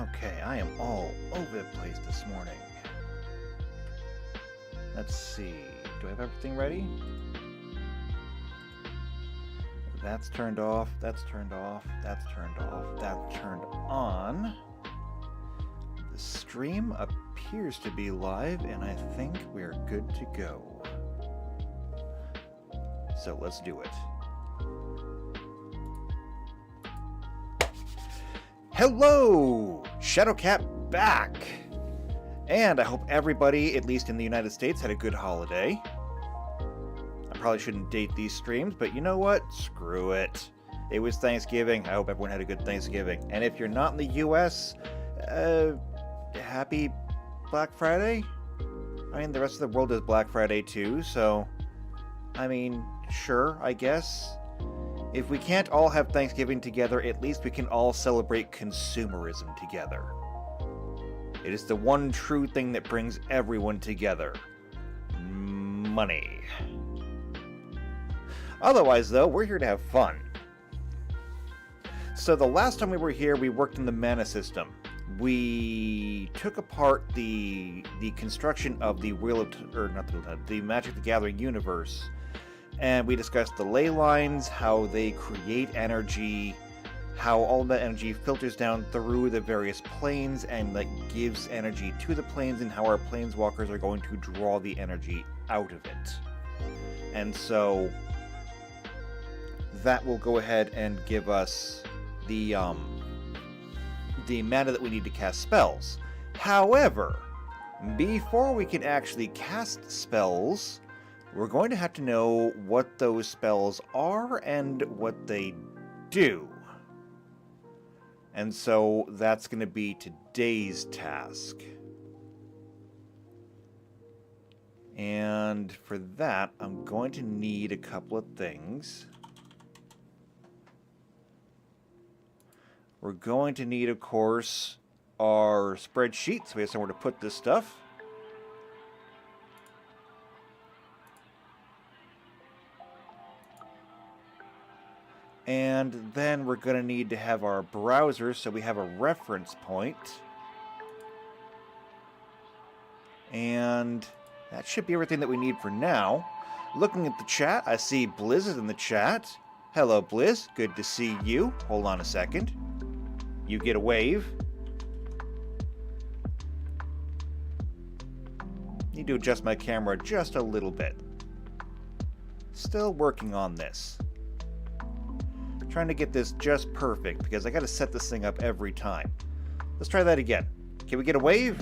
Okay, I am all over the place this morning. Let's see. Do I have everything ready? That's turned off, that's turned off, that's turned off, that's turned on. The stream appears to be live, and I think we're good to go. So let's do it. Hello! Shadowcat back! And I hope everybody, at least in the United States, had a good holiday. I probably shouldn't date these streams, but you know what? Screw it. It was Thanksgiving. I hope everyone had a good Thanksgiving. And if you're not in the US, happy Black Friday? I mean, the rest of the world does Black Friday too, so... I mean, sure, I guess. If we can't all have Thanksgiving together, at least we can all celebrate consumerism together. It is the one true thing that brings everyone together. Money. Otherwise, though, we're here to have fun. So the last time we were here, we worked in the mana system. We took apart the construction of the the Magic the Gathering universe. And we discussed the ley lines, how they create energy, how all that energy filters down through the various planes and gives energy to the planes, and how our planeswalkers are going to draw the energy out of it. And so that will go ahead and give us the mana that we need to cast spells. However, before we can actually cast spells, we're going to have to know what those spells are and what they do. And so that's going to be today's task. And for that, I'm going to need a couple of things. We're going to need, of course, our spreadsheet, so we have somewhere to put this stuff. And then we're going to need to have our browser, so we have a reference point. And that should be everything that we need for now. Looking at the chat, I see Blizz is in the chat. Hello, Blizz. Good to see you. Hold on a second. You get a wave. Need to adjust my camera just a little bit. Still working on this. Trying to get this just perfect, because I got to set this thing up every time. Let's try that again. Can we get a wave?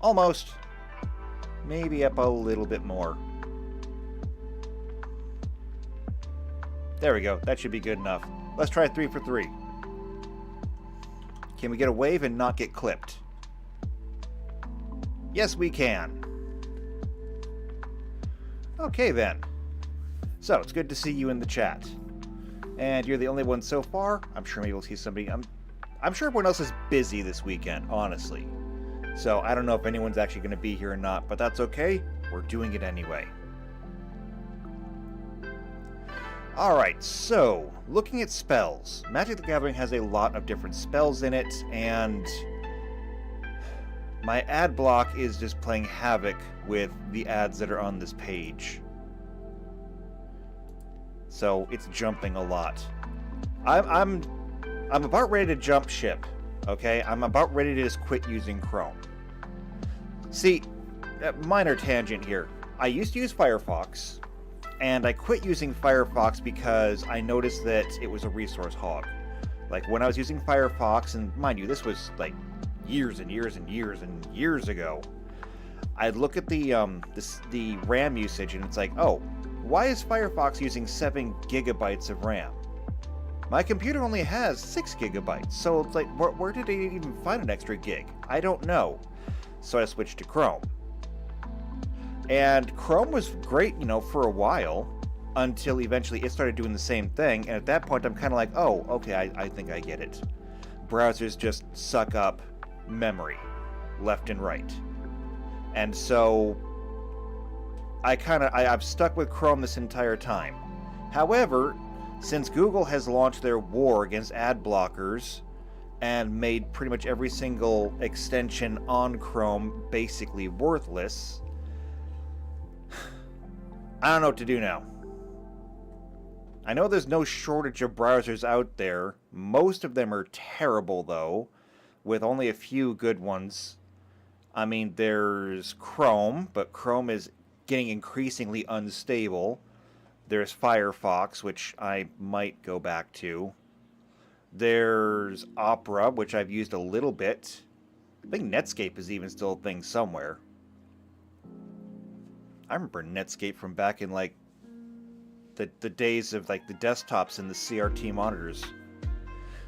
Almost. Maybe up a little bit more. There we go. That should be good enough. Let's try 3 for 3. Can we get a wave and not get clipped? Yes, we can. Okay, then. So, it's good to see you in the chat. And you're the only one so far. I'm sure maybe we'll see somebody. I'm sure everyone else is busy this weekend, honestly. So, I don't know if anyone's actually going to be here or not, but that's okay. We're doing it anyway. Alright, so, looking at spells. Magic the Gathering has a lot of different spells in it, and my ad block is just playing havoc with the ads that are on this page. So it's jumping a lot. I'm about ready to jump ship. Okay, I'm about ready to just quit using Chrome. See, minor tangent here. I used to use Firefox, and I quit using Firefox because I noticed that it was a resource hog. Like when I was using Firefox, and mind you, this was like years and years and years and years ago. I'd look at the RAM usage, and it's like, oh. Why is Firefox using 7 gigabytes of RAM? My computer only has 6 gigabytes, so it's like, where did they even find an extra gig? I don't know. So I switched to Chrome. And Chrome was great, for a while, until eventually it started doing the same thing, and at that point I'm kind of like, oh, okay, I think I get it. Browsers just suck up memory, left and right. And so I've stuck with Chrome this entire time. However, Since Google has launched their war against ad blockers and made pretty much every single extension on Chrome basically worthless, I don't know what to do now. I know there's no shortage of browsers out there. Most of them are terrible, though, with only a few good ones. I mean, there's Chrome, but Chrome is getting increasingly unstable. There's Firefox, which I might go back to. There's Opera, which I've used a little bit. I think Netscape is even still a thing somewhere. I remember Netscape from back in, like, the days of, like, the desktops and the CRT monitors.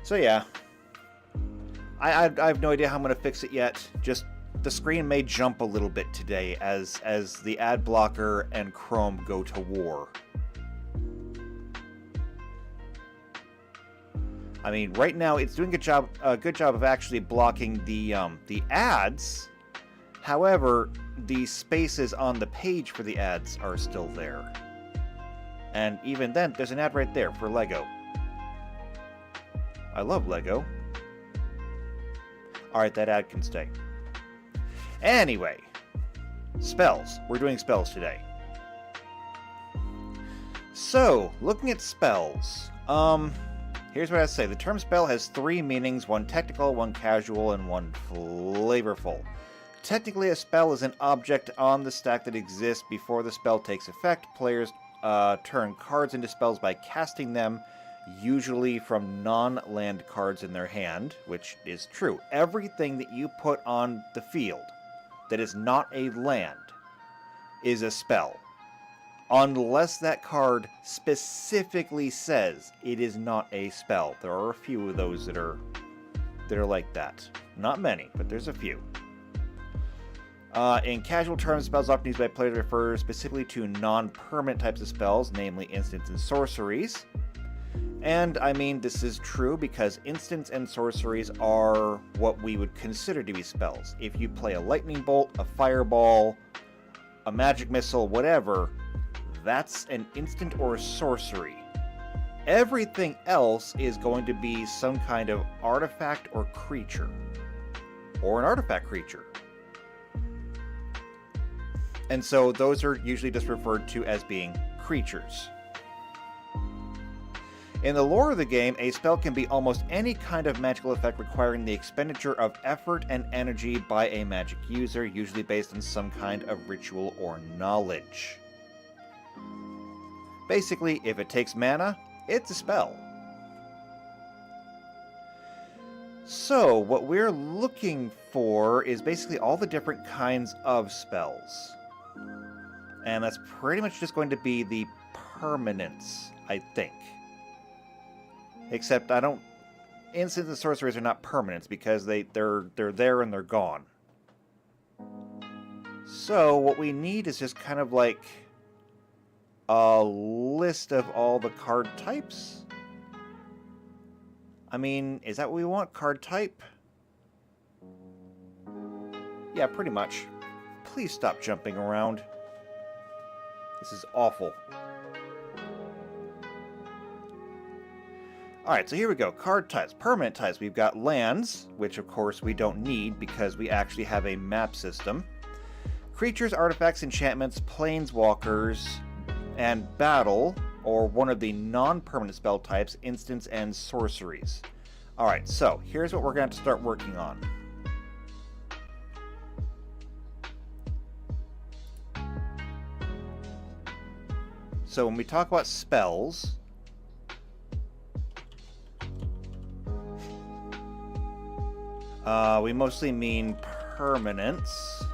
So, yeah. I have no idea how I'm going to fix it yet. Just, the screen may jump a little bit today as the ad blocker and Chrome go to war. I mean, right now it's doing a good job of actually blocking the ads. However, the spaces on the page for the ads are still there. And even then, there's an ad right there for Lego. I love Lego. Alright, that ad can stay. Anyway, spells. We're doing spells today. So, looking at spells. Here's what I say. The term spell has three meanings, one technical, one casual, and one flavorful. Technically, a spell is an object on the stack that exists before the spell takes effect. Players turn cards into spells by casting them, usually from non-land cards in their hand, which is true. Everything that you put on the field that is not a land is a spell, unless that card specifically says it is not a spell. There are a few of those that are like that. Not many, but there's a few. In casual terms, spells often used by players refer specifically to non-permanent types of spells, namely instants and sorceries. And, I mean, this is true because instants and sorceries are what we would consider to be spells. If you play a lightning bolt, a fireball, a magic missile, whatever, that's an instant or a sorcery. Everything else is going to be some kind of artifact or creature. Or an artifact creature. And so those are usually just referred to as being creatures. In the lore of the game, a spell can be almost any kind of magical effect requiring the expenditure of effort and energy by a magic user, usually based on some kind of ritual or knowledge. Basically, if it takes mana, it's a spell. So, what we're looking for is basically all the different kinds of spells. And that's pretty much just going to be the permanents, I think. Except I don't... Instants and sorceries are not permanents because they're there and they're gone. So what we need is just kind of like a list of all the card types. I mean, is that what we want? Card type? Yeah, pretty much. Please stop jumping around. This is awful. Alright, so here we go. Card types. Permanent types. We've got lands, which of course we don't need because we actually have a map system. Creatures, artifacts, enchantments, planeswalkers, and battle, or one of the non-permanent spell types, instants and sorceries. Alright, so here's what we're going to have to start working on. So when we talk about spells, we mostly mean permanents.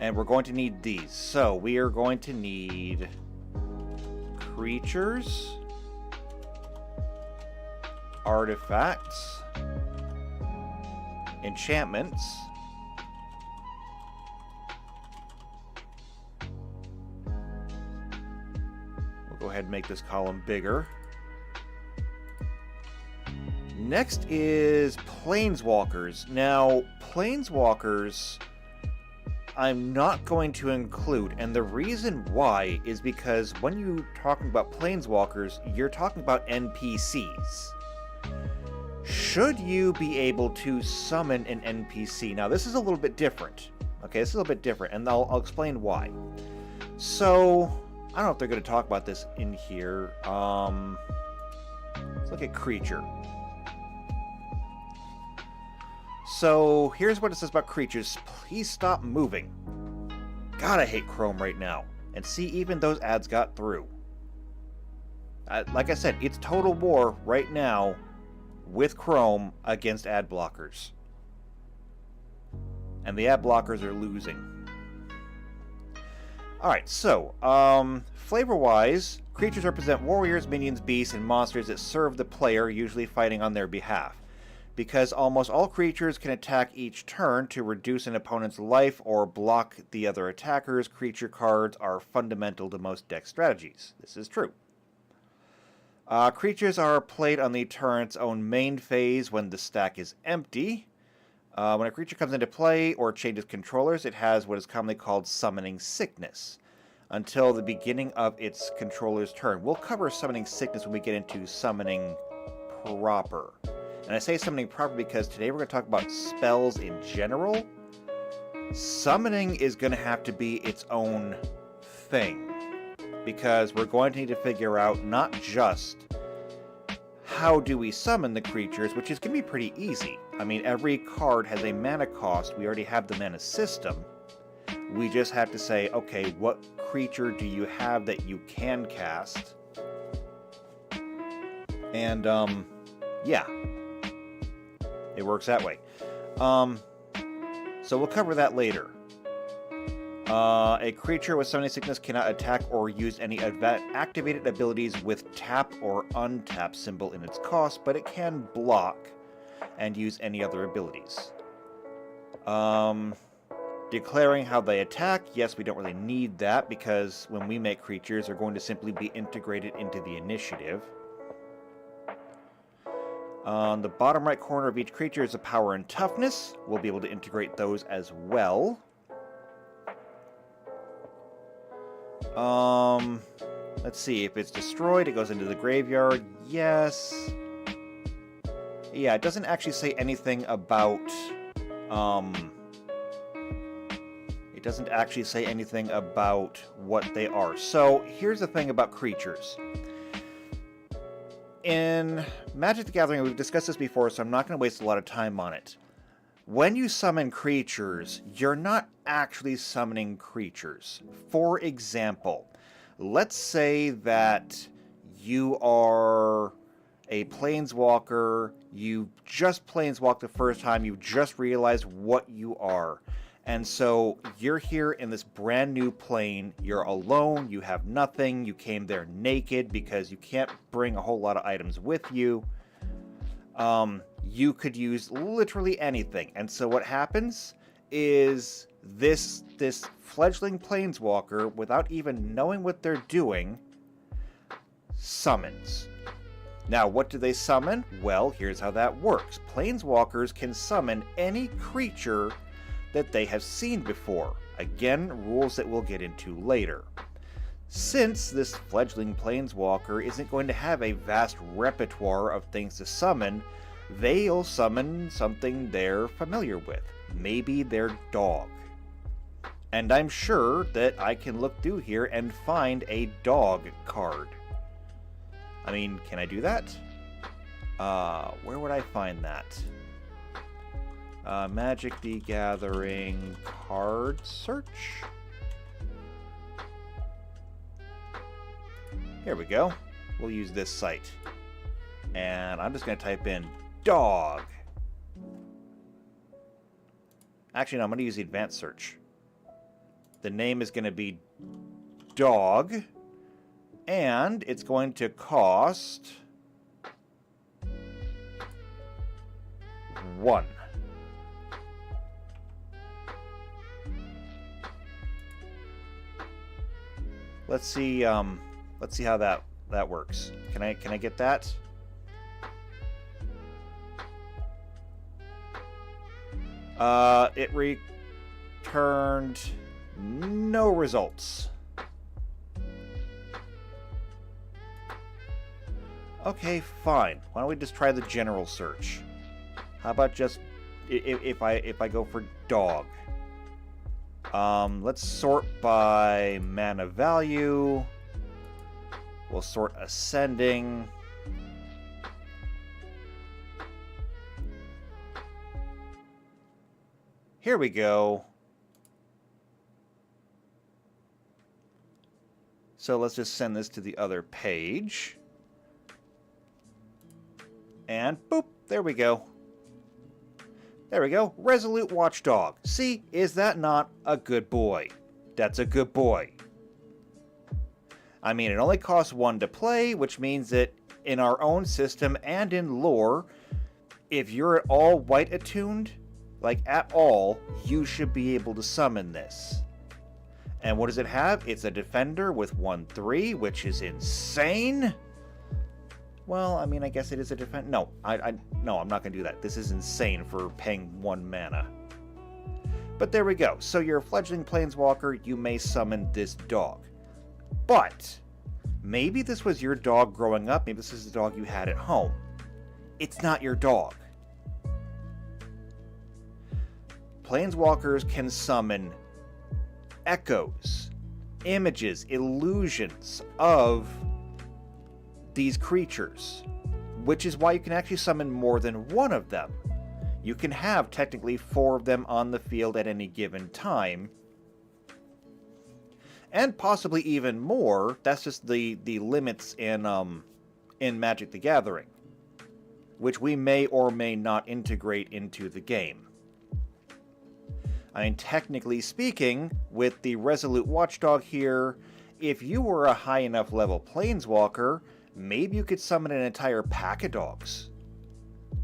And we're going to need these. So we are going to need creatures, artifacts, enchantments, we'll go ahead and make this column bigger. Next is planeswalkers. Now, planeswalkers I'm not going to include, and the reason why is because when you're talking about planeswalkers, you're talking about NPCs. Should you be able to summon an NPC? Now, this is a little bit different. Okay, this is a little bit different, and I'll explain why. So, I don't know if they're going to talk about this in here. Let's look at creature. So, here's what it says about creatures. Please stop moving. God, I hate Chrome right now. And see, even those ads got through. Like I said, it's total war right now with Chrome against ad blockers. And the ad blockers are losing. Alright, so, flavor-wise, creatures represent warriors, minions, beasts, and monsters that serve the player, usually fighting on their behalf. Because almost all creatures can attack each turn to reduce an opponent's life or block the other attackers, creature cards are fundamental to most deck strategies. This is true. Creatures are played on the turret's own main phase when the stack is empty. When a creature comes into play or changes controllers, it has what is commonly called Summoning Sickness until the beginning of its controller's turn. We'll cover Summoning Sickness when we get into Summoning proper. And I say Summoning proper because today we're going to talk about spells in general. Summoning is going to have to be its own thing, because we're going to need to figure out not just how do we summon the creatures, which is going to be pretty easy. I mean, every card has a mana cost. We already have the mana system. We just have to say, okay, what creature do you have that you can cast? And, yeah. It works that way. So we'll cover that later. A creature with Summoning Sickness cannot attack or use any activated abilities with tap or untap symbol in its cost, but it can block and use any other abilities. Declaring how they attack, yes, we don't really need that, because when we make creatures, they're going to simply be integrated into the initiative. On the bottom right corner of each creature is a power and toughness. We'll be able to integrate those as well. Let's see, if it's destroyed, it goes into the graveyard. Yes. Yeah, it doesn't actually say anything about, it doesn't actually say anything about what they are. So, here's the thing about creatures. In Magic the Gathering, we've discussed this before, so I'm not going to waste a lot of time on it. When you summon creatures, you're not actually summoning creatures. For example, let's say that you are a planeswalker, you just planeswalked the first time, you just realized what you are. And so you're here in this brand new plane, you're alone, you have nothing, you came there naked because you can't bring a whole lot of items with you. You could use literally anything. And so what happens is this fledgling planeswalker, without even knowing what they're doing, summons. Now, what do they summon? Well, here's how that works. Planeswalkers can summon any creature that they have seen before. Again, rules that we'll get into later. Since this fledgling planeswalker isn't going to have a vast repertoire of things to summon, they'll summon something they're familiar with. Maybe their dog. And I'm sure that I can look through here and find a dog card. I mean, can I do that? Where would I find that? Magic the Gathering card search. Here we go. We'll use this site. And I'm just going to type in dog. Actually, no, I'm going to use the advanced search. The name is going to be dog. And it's going to cost 1. Let's see how that works. Can I get that? returned no results. Okay, fine. Why don't we just try the general search? How about just if I go for dog? Let's sort by mana value. We'll sort ascending. Here we go. So let's just send this to the other page. And boop, there we go. There we go. Resolute Watchdog. See, is that not a good boy? That's a good boy. I mean, it only costs 1 to play, which means that in our own system and in lore, if you're at all white attuned, like at all, you should be able to summon this. And what does it have? It's a defender with 1/3, which is insane. Well, I mean, I guess it is a defense. No, no, I'm not going to do that. This is insane for paying 1 mana. But there we go. So you're a fledgling planeswalker, you may summon this dog. But maybe this was your dog growing up. Maybe this is the dog you had at home. It's not your dog. Planeswalkers can summon echoes, images, illusions of these creatures, which is why you can actually summon more than one of them. You can have technically 4 of them on the field at any given time, and possibly even more. That's just the limits in Magic the Gathering, which we may or may not integrate into the game. I mean, technically speaking, with the Resolute Watchdog here, if you were a high enough level planeswalker, maybe you could summon an entire pack of dogs.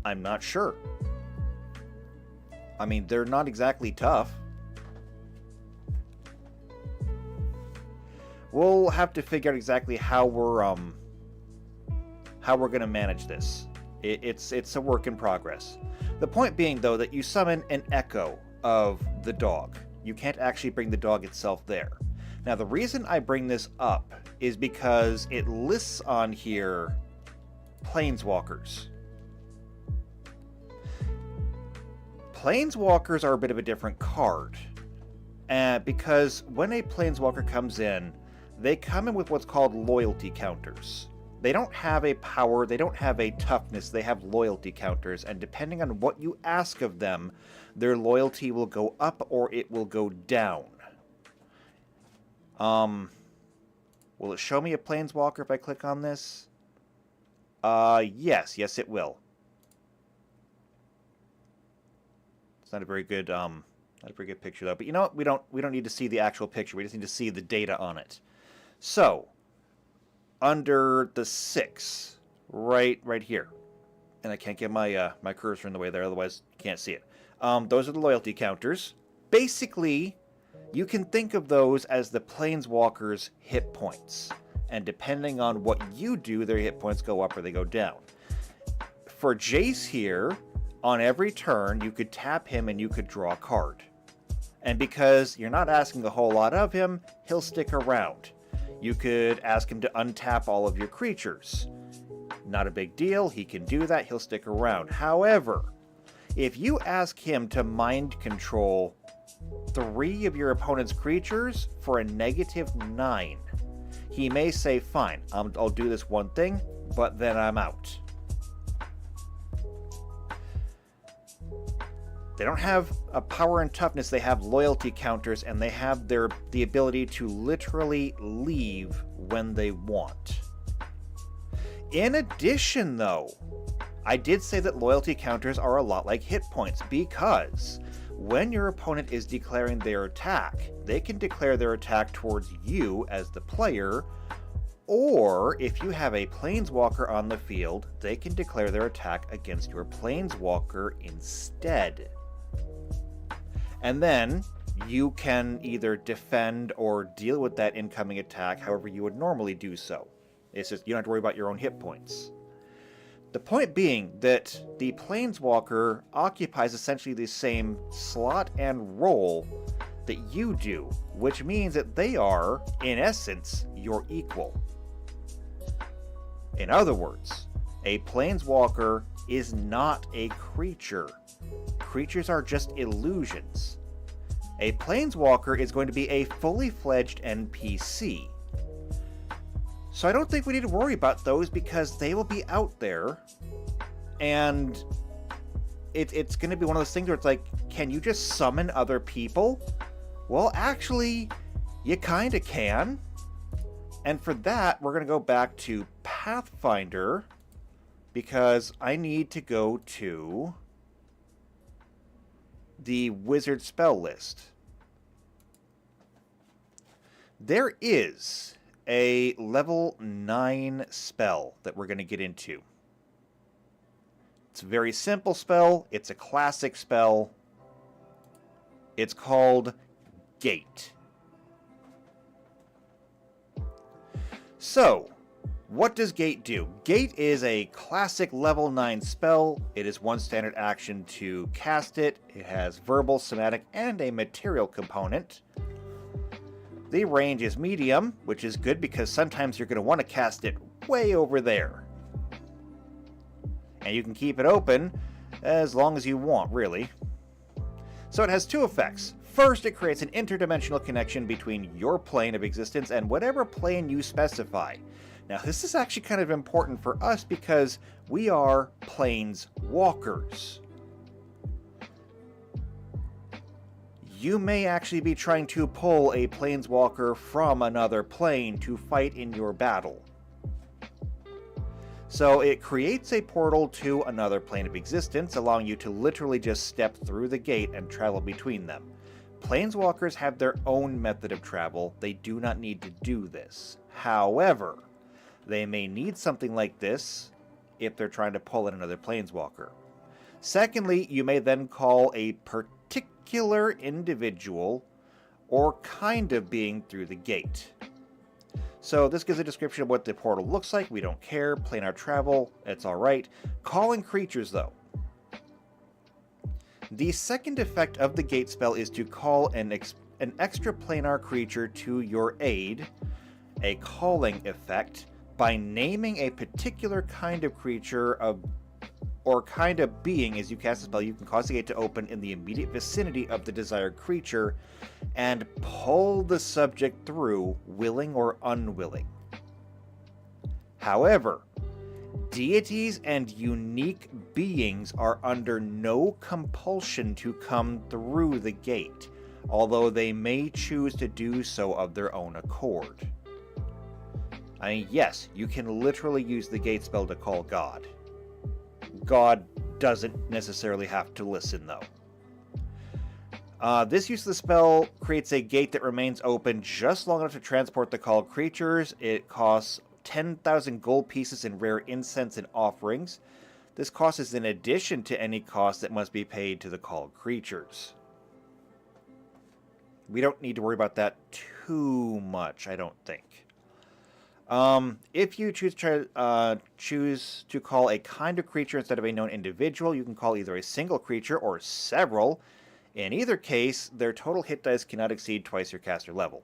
I'm not sure. I mean, they're not exactly tough. We'll have to figure out exactly how we're going to manage this. It's a work in progress. The point being, though, that you summon an echo of the dog. You can't actually bring the dog itself there. Now, the reason I bring this up is because it lists on here Planeswalkers. Planeswalkers are a bit of a different card. Because when a Planeswalker comes in, they come in with what's called loyalty counters. They don't have a power, they don't have a toughness, they have loyalty counters, and depending on what you ask of them, their loyalty will go up or it will go down. Will it show me a Planeswalker if I click on this? Yes, it will. It's not a very good, picture though. But you know what? We don't need to see the actual picture. We just need to see the data on it. So, under the 6, right here, and I can't get my my cursor in the way there, otherwise you can't see it. Those are the loyalty counters. Basically, you can think of those as the Planeswalker's hit points. And depending on what you do, their hit points go up or they go down. For Jace here, on every turn, you could tap him and you could draw a card. And because you're not asking a whole lot of him, he'll stick around. You could ask him to untap all of your creatures. Not a big deal, he can do that, he'll stick around. However, if you ask him to mind control 3 of your opponent's creatures for a -9, he may say, fine, I'll do this one thing, but then I'm out. They don't have a power and toughness, they have loyalty counters, and they have the ability to literally leave when they want. In addition, though, I did say that loyalty counters are a lot like hit points, because when your opponent is declaring their attack, they can declare their attack towards you as the player, or if you have a Planeswalker on the field, they can declare their attack against your Planeswalker instead. And then you can either defend or deal with that incoming attack however you would normally do so. It's just you don't have to worry about your own hit points. The point being that the Planeswalker occupies essentially the same slot and role that you do, which means that they are, in essence, your equal. In other words, a planeswalker is not a creature. Creatures are just illusions. A planeswalker is going to be a fully fledged NPC. So I don't think we need to worry about those because they will be out there, and it's going to be one of those things where it's like, can you just summon other people? Well, actually, you kind of can. And for that, we're going to go back to Pathfinder, because I need to go to the wizard spell list. There is a level 9 spell that we're going to get into. It's a very simple spell. It's a classic spell. It's called Gate. So, what does Gate do? Gate is a classic level 9 spell. It is one standard action to cast it. It has verbal, somatic, and a material component. The range is medium, which is good because sometimes you're going to want to cast it way over there. And you can keep it open as long as you want, really. So it has two effects. First, it creates an interdimensional connection between your plane of existence and whatever plane you specify. Now, this is actually kind of important for us because we are planeswalkers. You may actually be trying to pull a planeswalker from another plane to fight in your battle. So it creates a portal to another plane of existence, allowing you to literally just step through the gate and travel between them. Planeswalkers have their own method of travel. They do not need to do this. However, they may need something like this if they're trying to pull in another planeswalker. Secondly, you may then call a particular individual or kind of being through the gate. So this gives a description of what the portal looks like. We don't care. Planar travel, it's alright. Calling creatures, though. The second effect of the gate spell is to call an extra planar creature to your aid, a calling effect, by naming a particular kind of creature or kind of being. As you cast a spell, you can cause the gate to open in the immediate vicinity of the desired creature and pull the subject through, willing or unwilling. However, deities and unique beings are under no compulsion to come through the gate, although they may choose to do so of their own accord. I mean, yes, you can literally use the gate spell to call God. God doesn't necessarily have to listen, though. This use of the spell creates a gate that remains open just long enough to transport the called creatures. It costs 10,000 gold pieces in rare incense and offerings. This cost is in addition to any cost that must be paid to the called creatures. We don't need to worry about that too much, I don't think. If you choose to call a kind of creature instead of a known individual, you can call either a single creature or several. In either case, their total hit dice cannot exceed twice your caster level.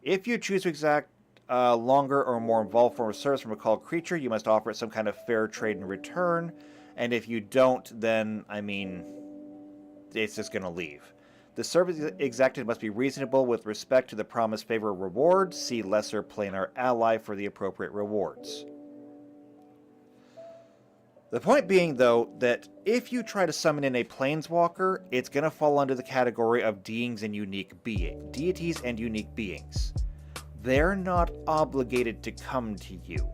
If you choose to exact longer or more involved form of service from a called creature, you must offer it some kind of fair trade in return. And if you don't, then, I mean, it's just going to leave. The service exacted must be reasonable with respect to the promised favor or reward. See lesser planar ally for the appropriate rewards. The point being, though, that if you try to summon in a planeswalker, it's going to fall under the category of deities and unique beings. They're not obligated to come to you.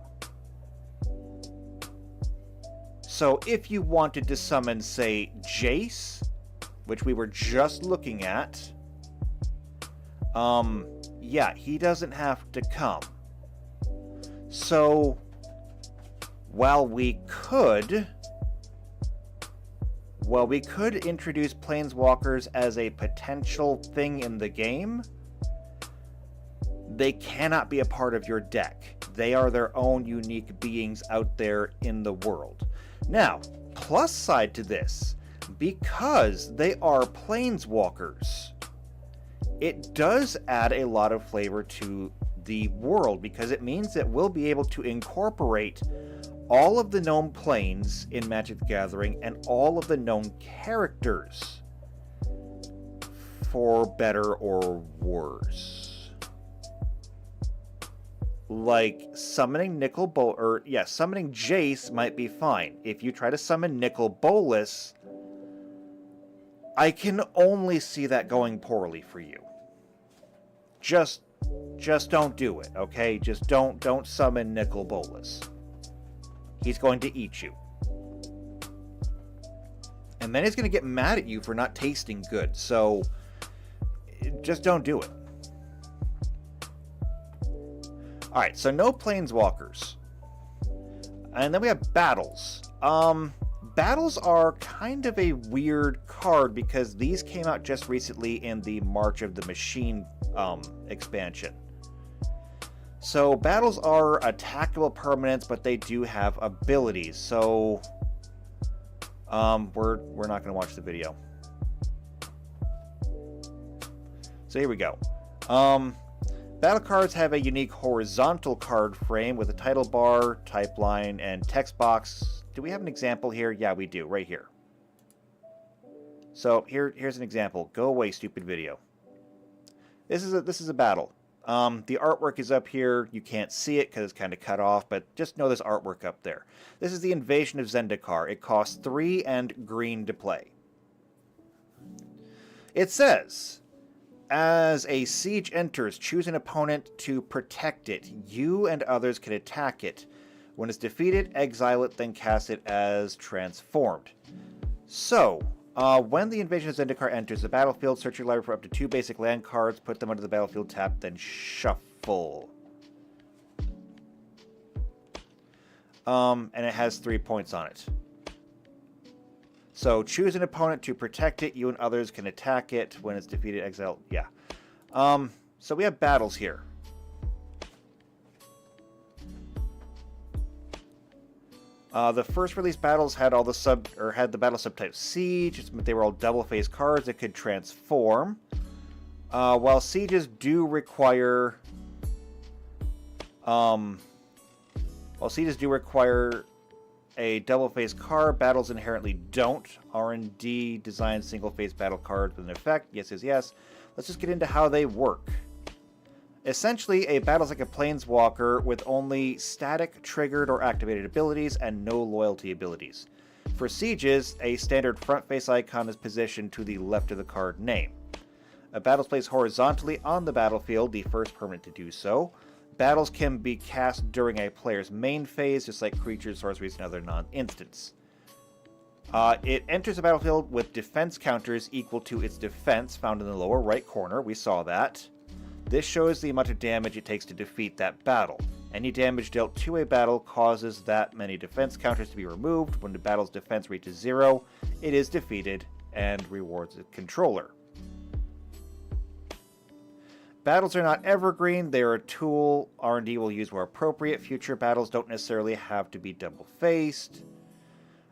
So if you wanted to summon, say, Jace, which we were just looking at, yeah, he doesn't have to come. So, while we could introduce planeswalkers as a potential thing in the game, they cannot be a part of your deck. They are their own unique beings out there in the world. Now, plus side to this, because they are planeswalkers, it does add a lot of flavor to the world, because it means that we'll be able to incorporate all of the known planes in Magic the Gathering and all of the known characters, for better or worse. Like summoning summoning Jace might be fine. If you try to summon Nicol Bolas, I can only see that going poorly for you. Just don't do it, okay? Just don't summon Nicol Bolas. He's going to eat you. And then he's going to get mad at you for not tasting good, so just don't do it. Alright, so no planeswalkers. And then we have battles. Battles are kind of a weird card because these came out just recently in the March of the Machine expansion. So battles are attackable permanents, but they do have abilities. So we're not going to watch the video. So here we go. Battle cards have a unique horizontal card frame with a title bar, type line, and text box. Do we have an example here? Yeah, we do, right here. So here's an example. Go away, stupid video. This is a battle. The artwork is up here. You can't see it because it's kind of cut off, but just know there's artwork up there. This is the Invasion of Zendikar. It costs 3 and green to play. It says, as a siege enters, choose an opponent to protect it. You and others can attack it. When it's defeated, exile it, then cast it as transformed. So, when the Invasion of Zendikar enters the battlefield, search your library for up to 2 basic land cards, put them under the battlefield tab, then shuffle. And it has 3 points on it. So, choose an opponent to protect it. You and others can attack it. When it's defeated, exile. Yeah. So we have battles here. The first release battles had all the had the battle subtype Siege. They were all double-faced cards that could transform. While sieges do require, a double-faced card, battles inherently don't. R&D designs single-faced battle cards with an effect. Yes, yes, yes. Let's just get into how they work. Essentially, a battle is like a planeswalker with only static, triggered, or activated abilities and no loyalty abilities. For sieges, a standard front-face icon is positioned to the left of the card name. A battle is placed horizontally on the battlefield, the first permanent to do so. Battles can be cast during a player's main phase, just like creatures, sorceries, and other non-instants. It enters the battlefield with defense counters equal to its defense, found in the lower right corner. We saw that. This shows the amount of damage it takes to defeat that battle. Any damage dealt to a battle causes that many defense counters to be removed. When the battle's defense reaches 0, it is defeated and rewards its controller. Battles are not evergreen. They are a tool R&D will use where appropriate. Future battles don't necessarily have to be double-faced.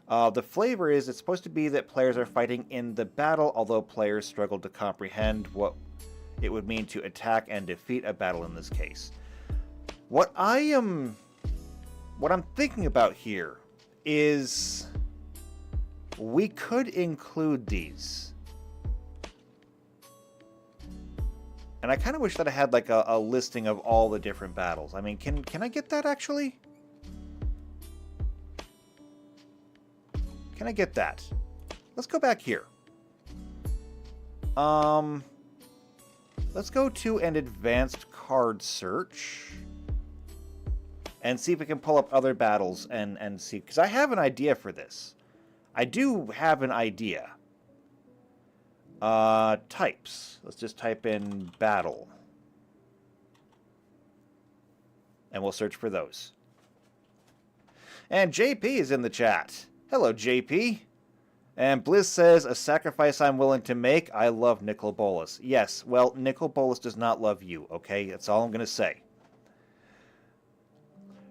The flavor is it's supposed to be that players are fighting in the battle, although players struggle to comprehend what it would mean to attack and defeat a battle in this case. What I'm thinking about here is we could include these. And I kind of wish that I had like a listing of all the different battles. I mean, can I get that actually? Can I get that? Let's go back here. Let's go to an advanced card search and see if we can pull up other battles and see, because I have an idea for this. I do have an idea. Types. Let's just type in battle. And we'll search for those. And JP is in the chat. Hello, JP. And Blizz says, a sacrifice I'm willing to make. I love Nicol Bolas. Yes, well, Nicol Bolas does not love you, okay? That's all I'm going to say.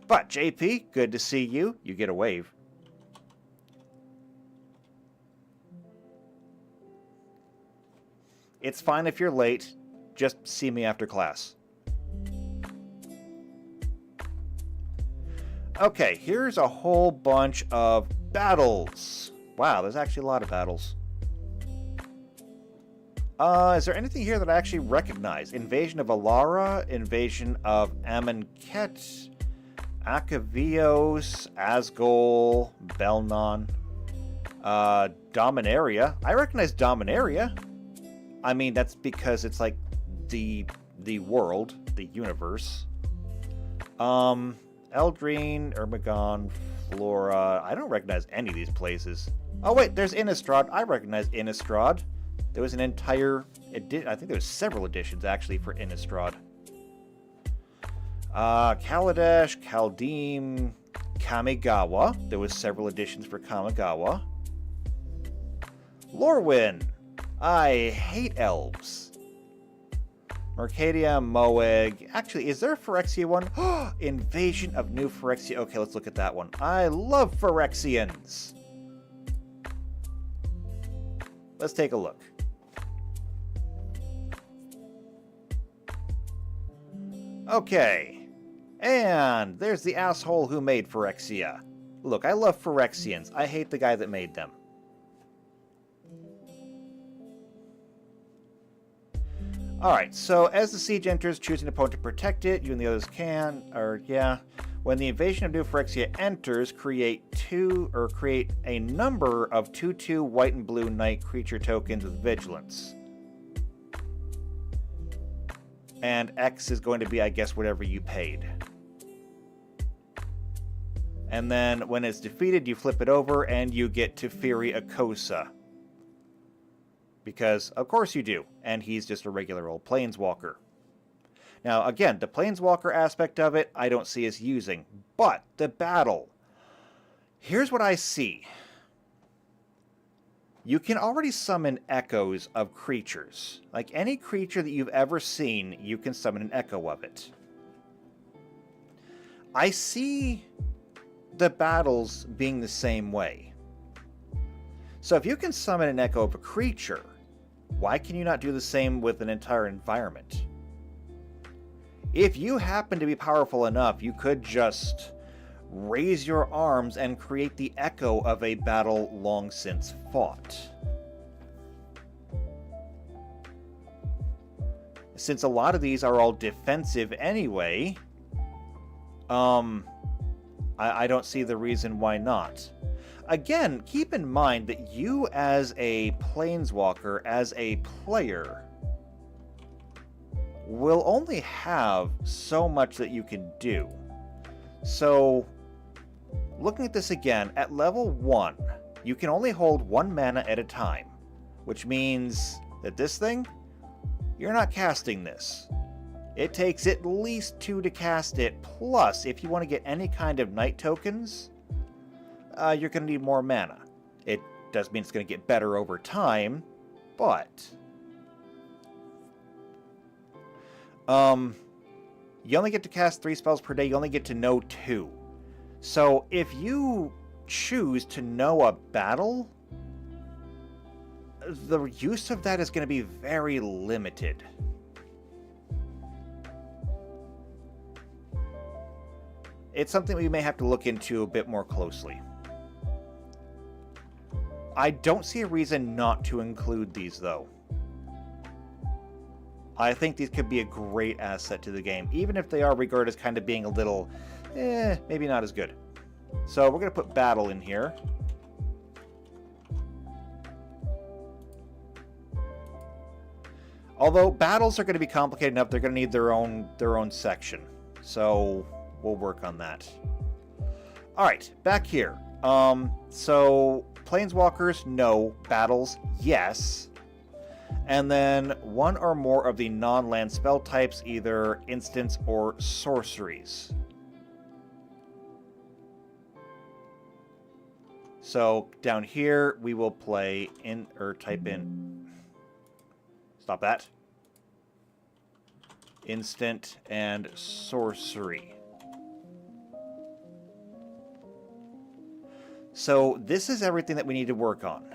But, JP, good to see you. You get a wave. It's fine if you're late. Just see me after class. Okay, here's a whole bunch of battles. Wow, there's actually a lot of battles. Is there anything here that I actually recognize? Invasion of Alara, Invasion of Amonkhet, Akavios, Asgol, Belnon, Dominaria. I recognize Dominaria. I mean, that's because it's like the world, the universe. Eldrine, Ermagon, Flora. I don't recognize any of these places. Oh wait, there's Innistrad. I recognize Innistrad. There was an entire I think there was several editions actually for Innistrad. Kaladesh, Kaldheim, Kamigawa. There was several editions for Kamigawa. Lorwyn. I hate elves. Mercadia, Moeg. Actually, is there a Phyrexia one? Invasion of New Phyrexia. Okay, let's look at that one. I love Phyrexians. Let's take a look. Okay. And there's the asshole who made Phyrexia. Look, I love Phyrexians. I hate the guy that made them. Alright, so as the siege enters, choose an opponent to protect it. You and the others can, When the invasion of New Phyrexia enters, create a number of 2/2 white and blue knight creature tokens with vigilance. And X is going to be, I guess, whatever you paid. And then when it's defeated, you flip it over and you get Teferi Akosa. Because, of course you do. And he's just a regular old Planeswalker. Now, again, the Planeswalker aspect of it, I don't see us using. But, the battle. Here's what I see. You can already summon echoes of creatures. Like any creature that you've ever seen, you can summon an echo of it. I see the battles being the same way. So if you can summon an echo of a creature, why can you not do the same with an entire environment? If you happen to be powerful enough, you could just raise your arms and create the echo of a battle long since fought. Since a lot of these are all defensive anyway, I don't see the reason why not. Again, keep in mind that you as a Planeswalker, as a player, will only have so much that you can do. So, looking at this again, at level 1, you can only hold 1 mana at a time, which means that this thing, you're not casting this. It takes at least 2 to cast it, plus if you want to get any kind of night tokens, you're going to need more mana. It does mean it's going to get better over time, but you only get to cast 3 spells per day, you only get to know 2. So if you choose to know a battle, the use of that is going to be very limited. It's something we may have to look into a bit more closely. I don't see a reason not to include these, though. I think these could be a great asset to the game, even if they are regarded as kind of being a little, maybe not as good. So we're going to put battle in here. Although battles are going to be complicated enough, they're going to need their own section. So we'll work on that. All right, back here. So Planeswalkers, no. Battles, yes. And then 1 or more of the non-land spell types, either instants or sorceries. So down here, we will play in, or type in, stop that, instant and sorcery. So this is everything that we need to work on.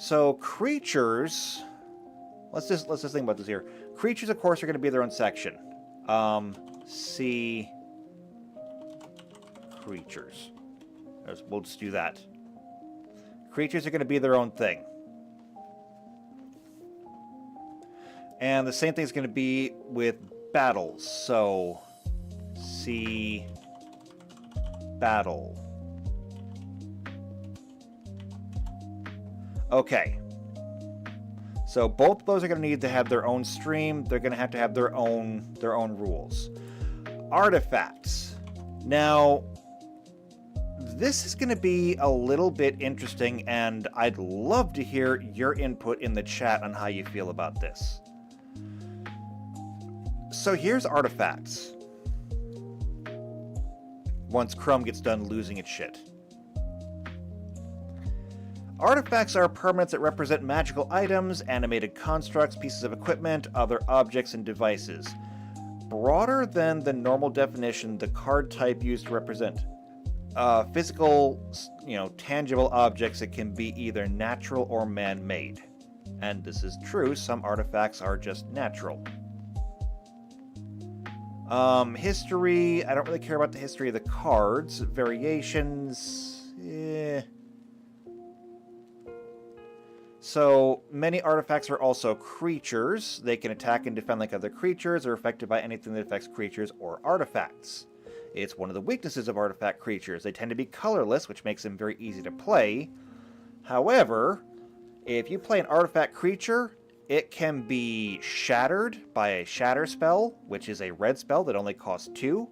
So creatures, let's just think about this here. Creatures, of course, are going to be their own section. See creatures. We'll just do that. Creatures are going to be their own thing. And the same thing is going to be with battles. So, see battle. Okay. So both of those are going to need to have their own stream. They're going to have their own rules. Artifacts. Now, this is going to be a little bit interesting, and I'd love to hear your input in the chat on how you feel about this. So here's artifacts. Once Chrome gets done losing its shit. Artifacts are permanents that represent magical items, animated constructs, pieces of equipment, other objects, and devices. Broader than the normal definition, the card type used to represent physical, tangible objects that can be either natural or man-made. And this is true, some artifacts are just natural. History, I don't really care about the history of the cards. Variations, So, many artifacts are also creatures. They can attack and defend like other creatures, or affected by anything that affects creatures or artifacts. It's one of the weaknesses of artifact creatures. They tend to be colorless, which makes them very easy to play. However, if you play an artifact creature, it can be shattered by a shatter spell, which is a red spell that only costs 2.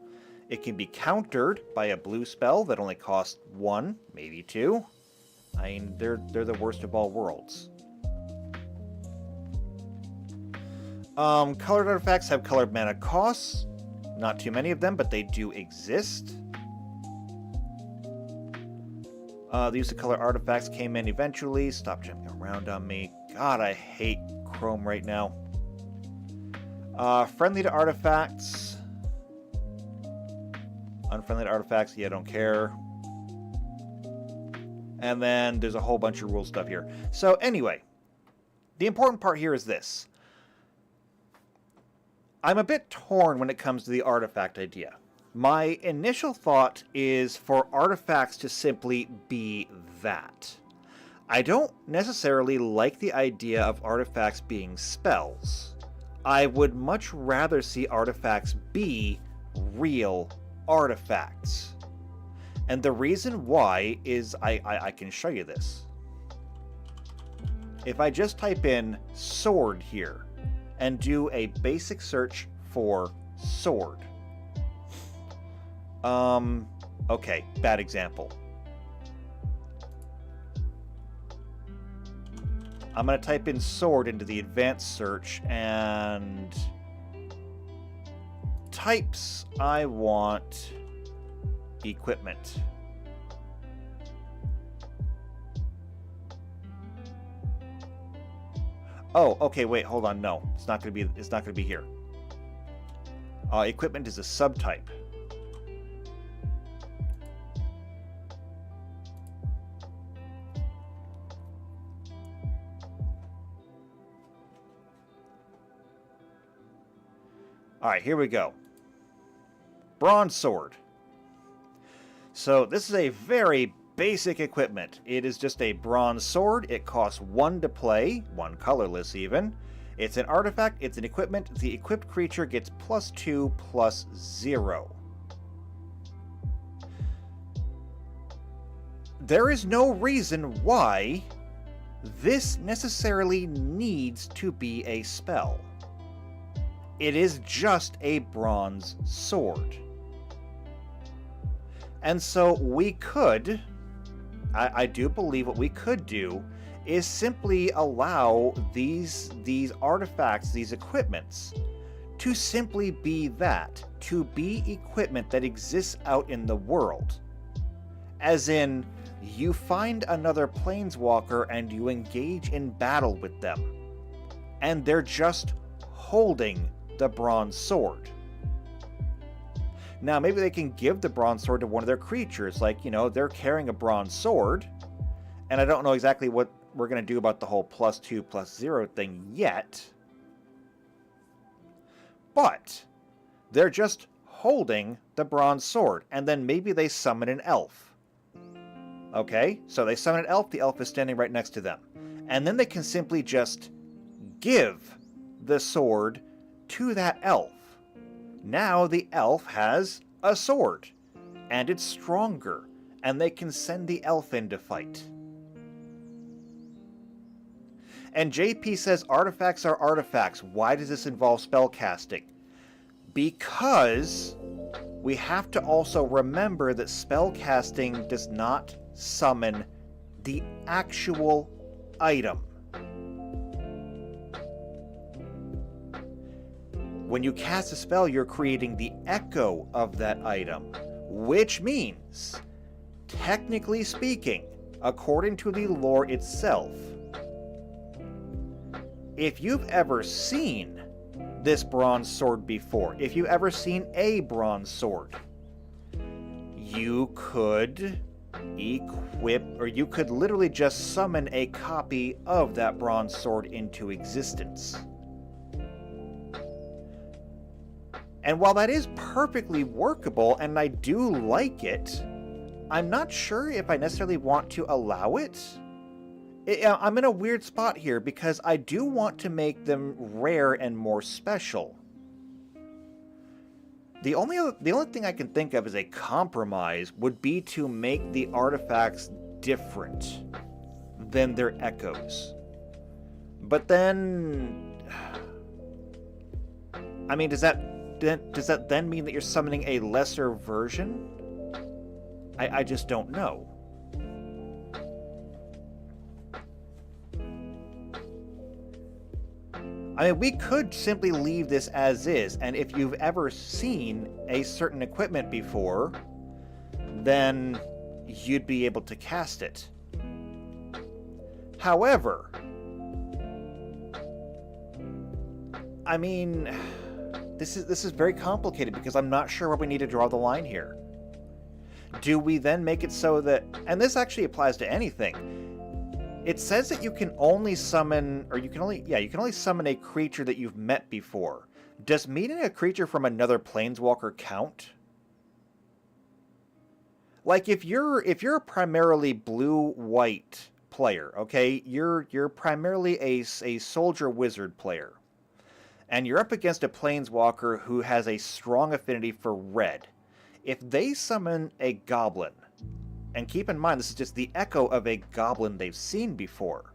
It can be countered by a blue spell that only costs 1, maybe 2. I mean, they're the worst of all worlds. Colored artifacts have colored mana costs. Not too many of them, but they do exist. The use of color artifacts came in eventually. Stop jumping around on me. God, I hate Chrome right now. Friendly to artifacts. Unfriendly to artifacts, yeah, don't care. And then there's a whole bunch of rule stuff here. So anyway, the important part here is this. I'm a bit torn when it comes to the artifact idea. My initial thought is for artifacts to simply be that. I don't necessarily like the idea of artifacts being spells. I would much rather see artifacts be real artifacts. And the reason why is I can show you this. If I just type in sword here and do a basic search for sword. Okay, bad example. I'm going to type in sword into the advanced search and types I want equipment. Oh, okay, wait, hold on. No, it's not going to be here. Equipment is a subtype. All right, here we go. Bronze sword. So this is a very basic equipment. It is just a bronze sword. It costs 1 to play, 1 colorless even. It's an artifact, it's an equipment. The equipped creature gets +2/+0. There is no reason why this necessarily needs to be a spell. It is just a bronze sword. And so we could, I do believe what we could do is simply allow these artifacts, these equipments, to simply be that, to be equipment that exists out in the world. As in, you find another planeswalker and you engage in battle with them, and they're just holding the bronze sword. Now, maybe they can give the bronze sword to one of their creatures, like, they're carrying a bronze sword, and I don't know exactly what we're going to do about the whole +2/+0 thing yet. But they're just holding the bronze sword, and then maybe they summon an elf. Okay, so they summon an elf, the elf is standing right next to them. And then they can simply just give the sword to that elf. Now the elf has a sword, and it's stronger, and they can send the elf in to fight. And JP says artifacts are artifacts. Why does this involve spellcasting? Because we have to also remember that spellcasting does not summon the actual item. When you cast a spell, you're creating the echo of that item, which means, technically speaking, according to the lore itself, if you've ever seen this bronze sword before, if you've ever seen a bronze sword, you could equip, or you could literally just summon a copy of that bronze sword into existence. And while that is perfectly workable, and I do like it, I'm not sure if I necessarily want to allow it. I'm in a weird spot here because I do want to make them rare and more special. The only thing I can think of as a compromise would be to make the artifacts different than their echoes. But then, I mean, does that then mean that you're summoning a lesser version? I just don't know. I mean, we could simply leave this as is, and if you've ever seen a certain equipment before, then you'd be able to cast it. However, I mean, this is very complicated because I'm not sure where we need to draw the line here. Do we then make it so that, and this actually applies to anything, it says that you can only summon, or you can only summon a creature that you've met before. Does meeting a creature from another planeswalker count? Like if you're a primarily blue-white player, okay, you're primarily a soldier wizard player, and you're up against a planeswalker who has a strong affinity for red. If they summon a goblin, and keep in mind, this is just the echo of a goblin they've seen before.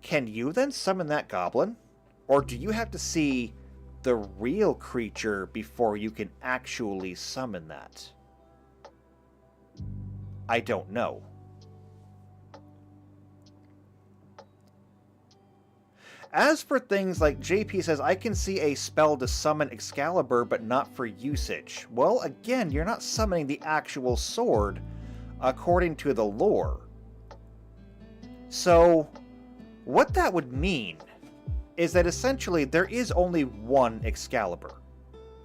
Can you then summon that goblin? Or do you have to see the real creature before you can actually summon that? I don't know. As for things like JP says, I can see a spell to summon Excalibur, but not for usage. Well, again, you're not summoning the actual sword, according to the lore. So, what that would mean is that essentially there is only one Excalibur.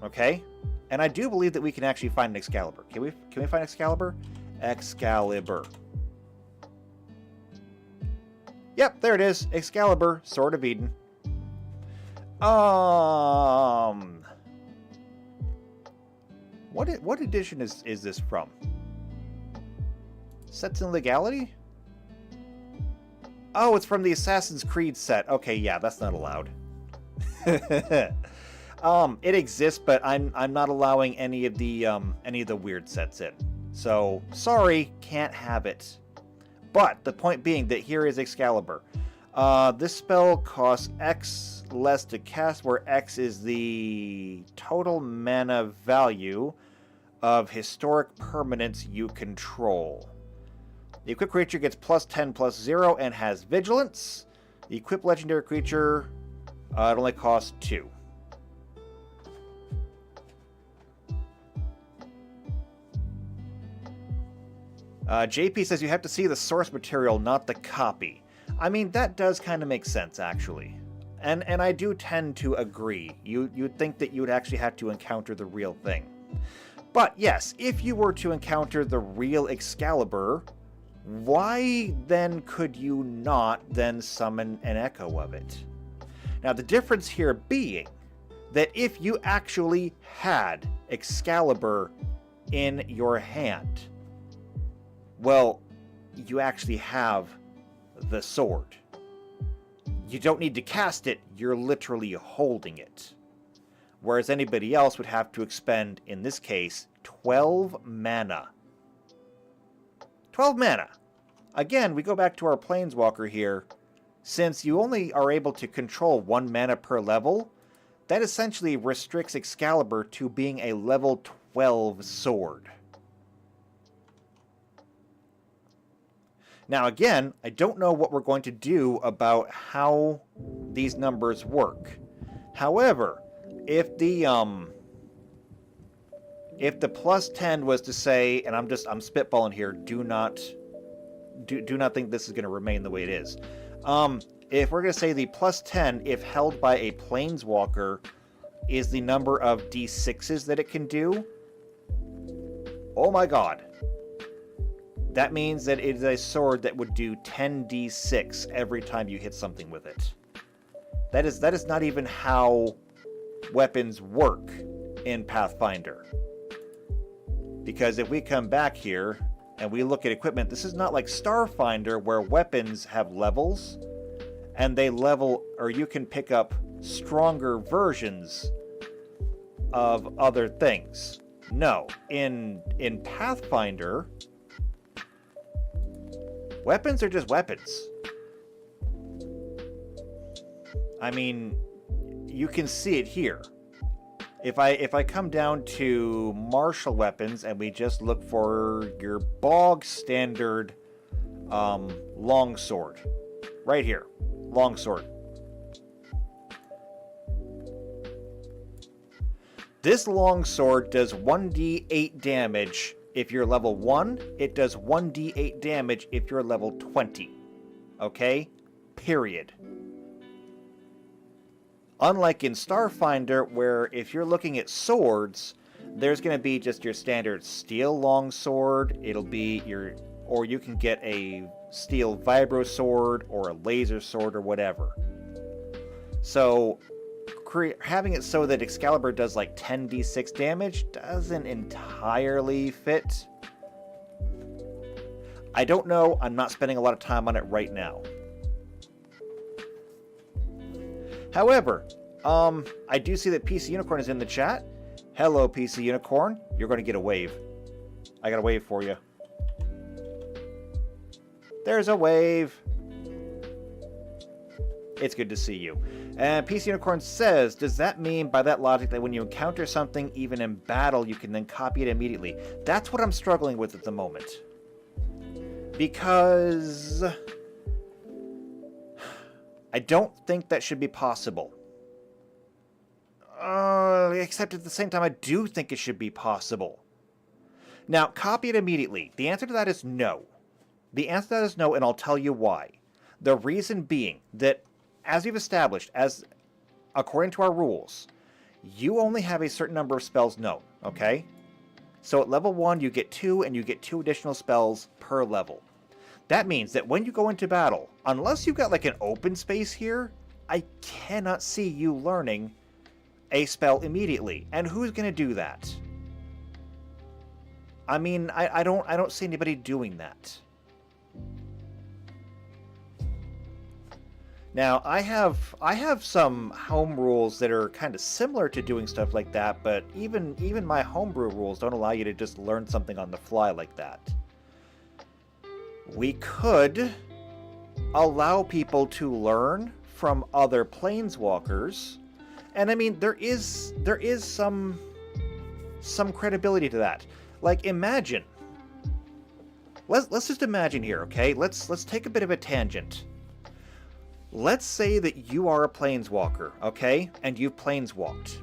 Okay? And I do believe that we can actually find an Excalibur. Can we find Excalibur? Excalibur. Yep, there it is. Excalibur, Sword of Eden. What edition is this from? Sets in Legality? Oh, it's from the Assassin's Creed set. Okay, yeah, that's not allowed. It exists, but I'm not allowing any of the weird sets in. So, sorry, can't have it. But the point being that here is Excalibur. This spell costs X less to cast, where X is the total mana value of historic permanents you control. The equipped creature gets +10/+0 and has vigilance. The equipped legendary creature, it only costs 2. JP says you have to see the source material, not the copy. I mean, that does kind of make sense, actually. And I do tend to agree. You'd think that you would actually have to encounter the real thing. But yes, if you were to encounter the real Excalibur, why then could you not then summon an echo of it? Now, the difference here being that if you actually had Excalibur in your hand, well, you actually have the sword. You don't need to cast it, you're literally holding it. Whereas anybody else would have to expend, in this case, 12 mana. 12 mana. Again, we go back to our Planeswalker here. Since you only are able to control 1 mana per level, that essentially restricts Excalibur to being a level 12 sword. Now again, I don't know what we're going to do about how these numbers work. However, if the plus 10 was to say, and I'm spitballing here, do not think this is going to remain the way it is. If we're going to say the plus 10, if held by a Planeswalker, is the number of d6s that it can do, oh my god. That means that it is a sword that would do 10d6 every time you hit something with it. That is not even how weapons work in Pathfinder. Because if we come back here and we look at equipment, this is not like Starfinder where weapons have levels and they level, or you can pick up stronger versions of other things. No, in Pathfinder, weapons are just weapons. I mean, you can see it here. If I come down to martial weapons and we just look for your bog standard longsword, right here, longsword. This longsword does 1d8 damage if you're level 1. It does 1d8 damage if you're level 20. Okay? Period. Unlike in Starfinder, where if you're looking at swords, there's going to be just your standard steel longsword. It'll be your, or you can get a steel vibro sword or a laser sword or whatever. So having it so that Excalibur does like 10d6 damage doesn't entirely fit. I don't know. I'm not spending a lot of time on it right now. However, I do see that PC Unicorn is in the chat. Hello, PC Unicorn. You're going to get a wave. I got a wave for you. There's a wave. It's good to see you. And PC Unicorn says, does that mean by that logic that when you encounter something, even in battle, you can then copy it immediately? That's what I'm struggling with at the moment. Because I don't think that should be possible. Except at the same time, I do think it should be possible. Now, copy it immediately. The answer to that is no. The answer to that is no, and I'll tell you why. The reason being that, as we've established, according to our rules, you only have a certain number of spells known, okay? So at level 1, you get 2, and you get 2 additional spells per level. That means that when you go into battle, unless you've got like an open space here, I cannot see you learning a spell immediately. And who's going to do that? I mean, I don't see anybody doing that. Now, I have some home rules that are kind of similar to doing stuff like that, but even my homebrew rules don't allow you to just learn something on the fly like that. We could allow people to learn from other planeswalkers, and I mean there is some credibility to that. Like, imagine. Let's just imagine here, okay? Let's take a bit of a tangent. Let's say that you are a planeswalker, okay? And you've planeswalked,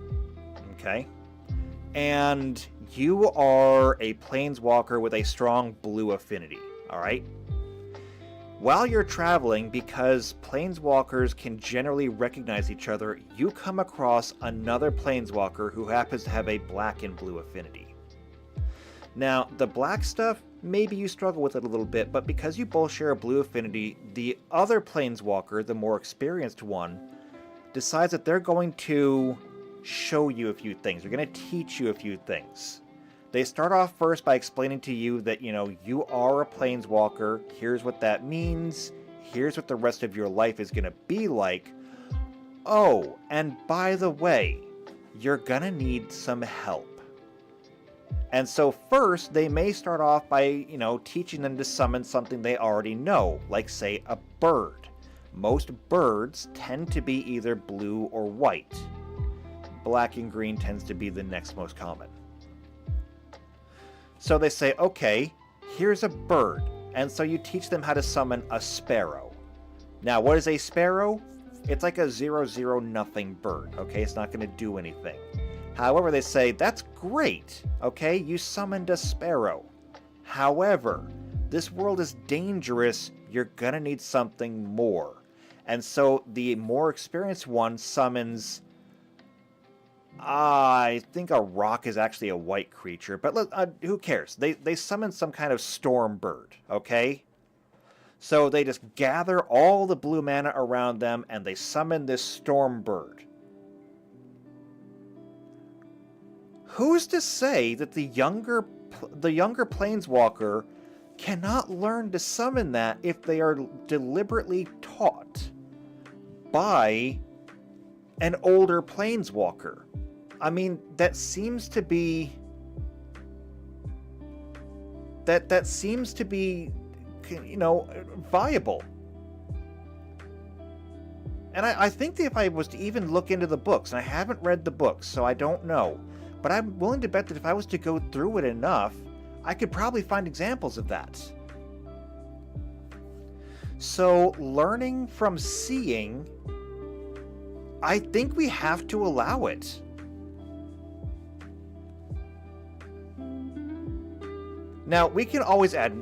okay? And you are a planeswalker with a strong blue affinity, all right? While you're traveling, because planeswalkers can generally recognize each other, you come across another planeswalker who happens to have a black and blue affinity. Now, the black stuff, maybe you struggle with it a little bit, but because you both share a blue affinity, the other planeswalker, the more experienced one, decides that they're going to show you a few things. They're going to teach you a few things. They start off first by explaining to you that, you are a planeswalker. Here's what that means. Here's what the rest of your life is going to be like. Oh, and by the way, you're going to need some help. And so first, they may start off by, teaching them to summon something they already know, like, say, a bird. Most birds tend to be either blue or white. Black and green tends to be the next most common. So they say, okay, here's a bird. And so you teach them how to summon a sparrow. Now, what is a sparrow? It's like a 0/0 nothing bird, okay? It's not going to do anything. However, they say, that's great, okay? You summoned a sparrow. However, this world is dangerous. You're gonna need something more. And so the more experienced one summons... I think a rock is actually a white creature, but who cares? They summon some kind of storm bird, okay? So they just gather all the blue mana around them, and they summon this storm bird. Who's to say that the younger planeswalker cannot learn to summon that if they are deliberately taught by an older planeswalker? I mean, that seems to be that seems to be, viable. And I think that if I was to even look into the books, and I haven't read the books, so I don't know, but I'm willing to bet that if I was to go through it enough, I could probably find examples of that. So, learning from seeing, I think we have to allow it. Now, we can always add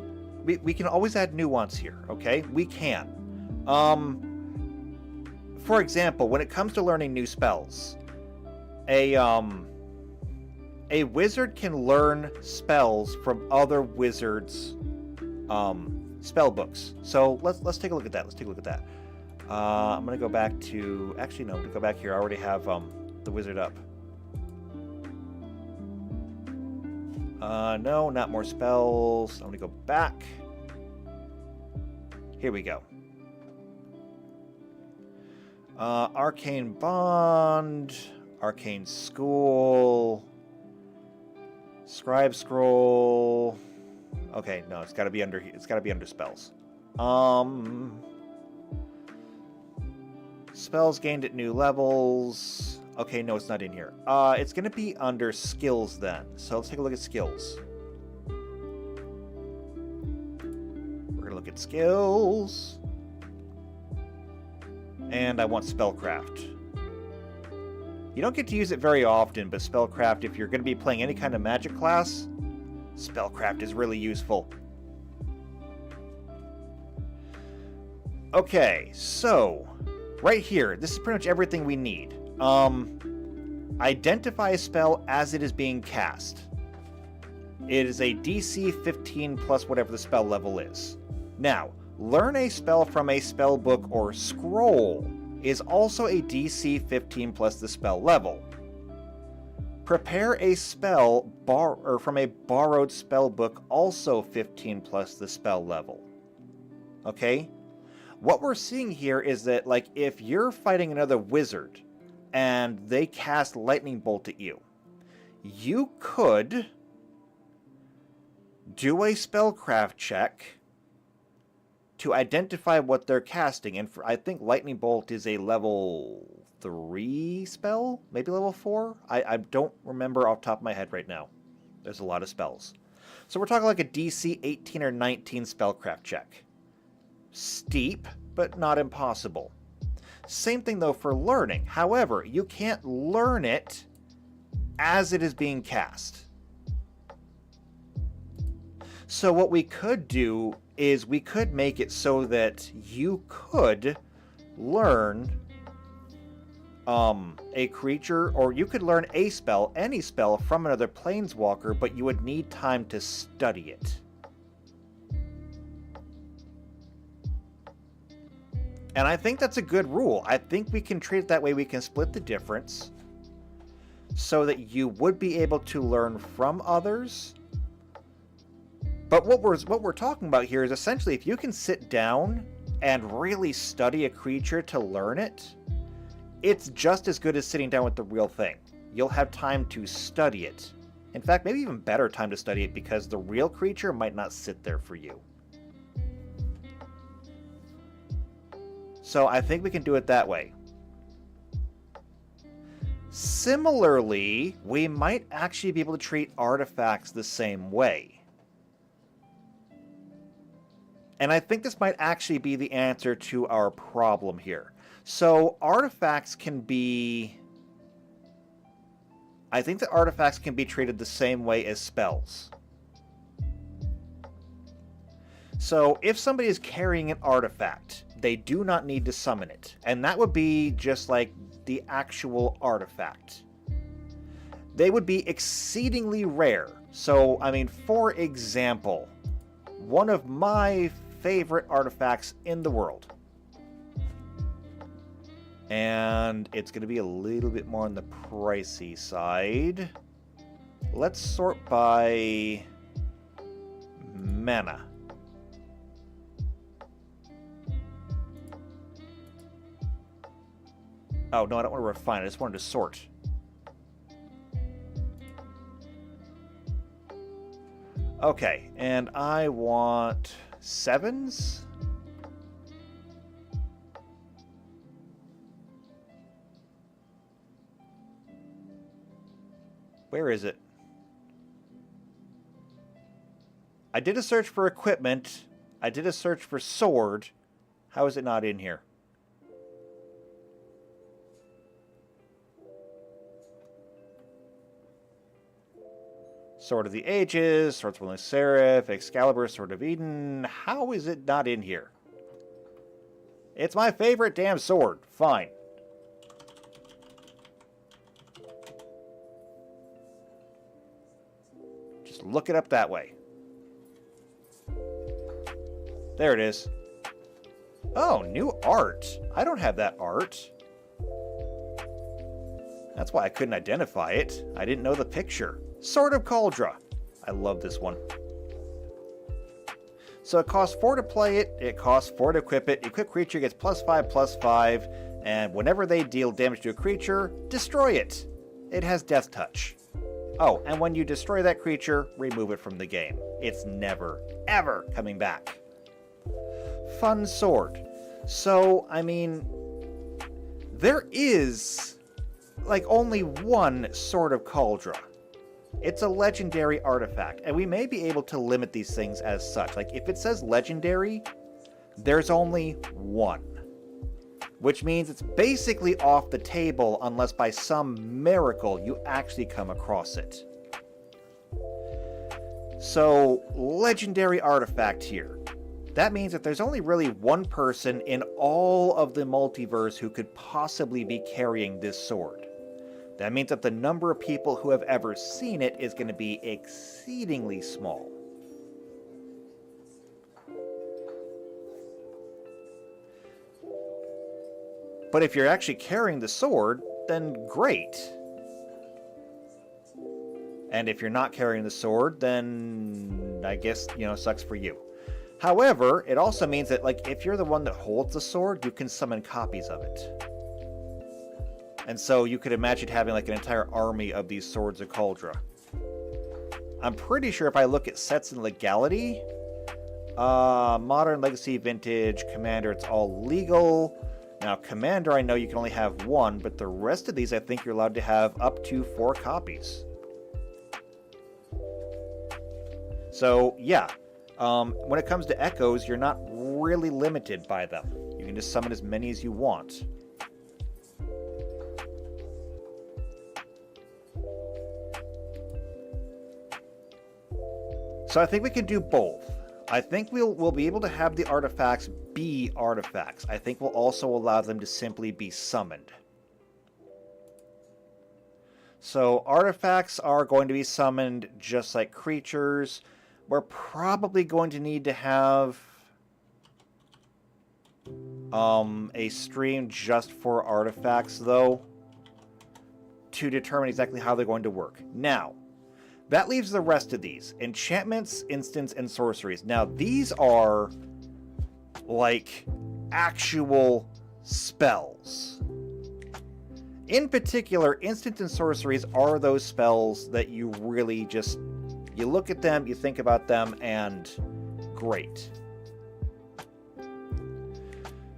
nuance here, okay? We can. For example, when it comes to learning new spells, a wizard can learn spells from other wizards' spell books. So let's take a look at that. I'm gonna go back to... Actually, no. I'm gonna go back here. I already have the wizard up. No, not more spells. I'm gonna go back. Here we go. Arcane Bond, Arcane School, Scribe Scroll. Okay, no, it's got to be under spells. Spells gained at new levels. Okay, no, it's not in here. It's going to be under skills then. So let's take a look at skills. We're going to look at skills. And I want Spellcraft. You don't get to use it very often, but Spellcraft, if you're going to be playing any kind of magic class, Spellcraft is really useful. Okay, so, right here, this is pretty much everything we need. Identify a spell as it is being cast. It is a DC 15 plus whatever the spell level is. Now, learn a spell from a spell book or scroll is also a DC 15 plus the spell level. Prepare a spell from a borrowed spell book, also 15 plus the spell level. Okay? What we're seeing here is that, like, if you're fighting another wizard and they cast Lightning Bolt at you, you could do a spellcraft check to identify what they're casting. And I think Lightning Bolt is a level 3 spell? Maybe level 4? I don't remember off the top of my head right now. There's a lot of spells. So we're talking like a DC 18 or 19 spellcraft check. Steep, but not impossible. Same thing though for learning. However, you can't learn it as it is being cast. So what we could do is we could make it so that you could learn a creature, or you could learn a spell, any spell, from another planeswalker, but you would need time to study it. And I think that's a good rule. I think we can treat it that way. We can split the difference so that you would be able to learn from others. But what we're talking about here is essentially if you can sit down and really study a creature to learn it, it's just as good as sitting down with the real thing. You'll have time to study it. In fact, maybe even better time to study it because the real creature might not sit there for you. So I think we can do it that way. Similarly, we might actually be able to treat artifacts the same way. And I think this might actually be the answer to our problem here. So artifacts can be... I think that artifacts can be treated the same way as spells. So if somebody is carrying an artifact, they do not need to summon it. And that would be just like the actual artifact. They would be exceedingly rare. So, I mean, for example, one of my favorite artifacts in the world. And it's going to be a little bit more on the pricey side. Let's sort by mana. Oh, no, I don't want to refine. I just wanted to sort. Okay, and I want 7s. Where is it? I did a search for equipment. I did a search for sword. How is it not in here? Sword of the Ages, Swords of the Seraph, Excalibur, Sword of Eden. How is it not in here? It's my favorite damn sword. Fine. Just look it up that way. There it is. Oh, new art. I don't have that art. That's why I couldn't identify it. I didn't know the picture. Sword of Cauldron. I love this one. So it costs 4 to play it. It costs 4 to equip it. Equipped creature gets +5/+5. And whenever they deal damage to a creature, destroy it. It has Death Touch. Oh, and when you destroy that creature, remove it from the game. It's never, ever coming back. Fun sword. So, I mean, there is like only one Sword of Cauldron. It's a legendary artifact, and we may be able to limit these things as such. Like, if it says legendary, there's only one. Which means it's basically off the table unless by some miracle you actually come across it. So, legendary artifact here. That means that there's only really one person in all of the multiverse who could possibly be carrying this sword. That means that the number of people who have ever seen it is going to be exceedingly small. But if you're actually carrying the sword, then great. And if you're not carrying the sword, then I guess, sucks for you. However, it also means that, like, if you're the one that holds the sword, you can summon copies of it. And so you could imagine having like an entire army of these Swords of Cauldron. I'm pretty sure if I look at sets and legality, Modern, Legacy, Vintage, Commander, it's all legal. Now, Commander, I know you can only have one, but the rest of these I think you're allowed to have up to 4 copies. So, yeah. When it comes to Echoes, you're not really limited by them. You can just summon as many as you want. So I think we can do both. I think we'll be able to have the artifacts be artifacts. I think we'll also allow them to simply be summoned. So artifacts are going to be summoned just like creatures. We're probably going to need to have a stream just for artifacts, though, to determine exactly how they're going to work. Now, that leaves the rest of these. Enchantments, instants, and sorceries. Now, these are like actual spells. In particular, instants and sorceries are those spells that you really just, you look at them, you think about them, and great.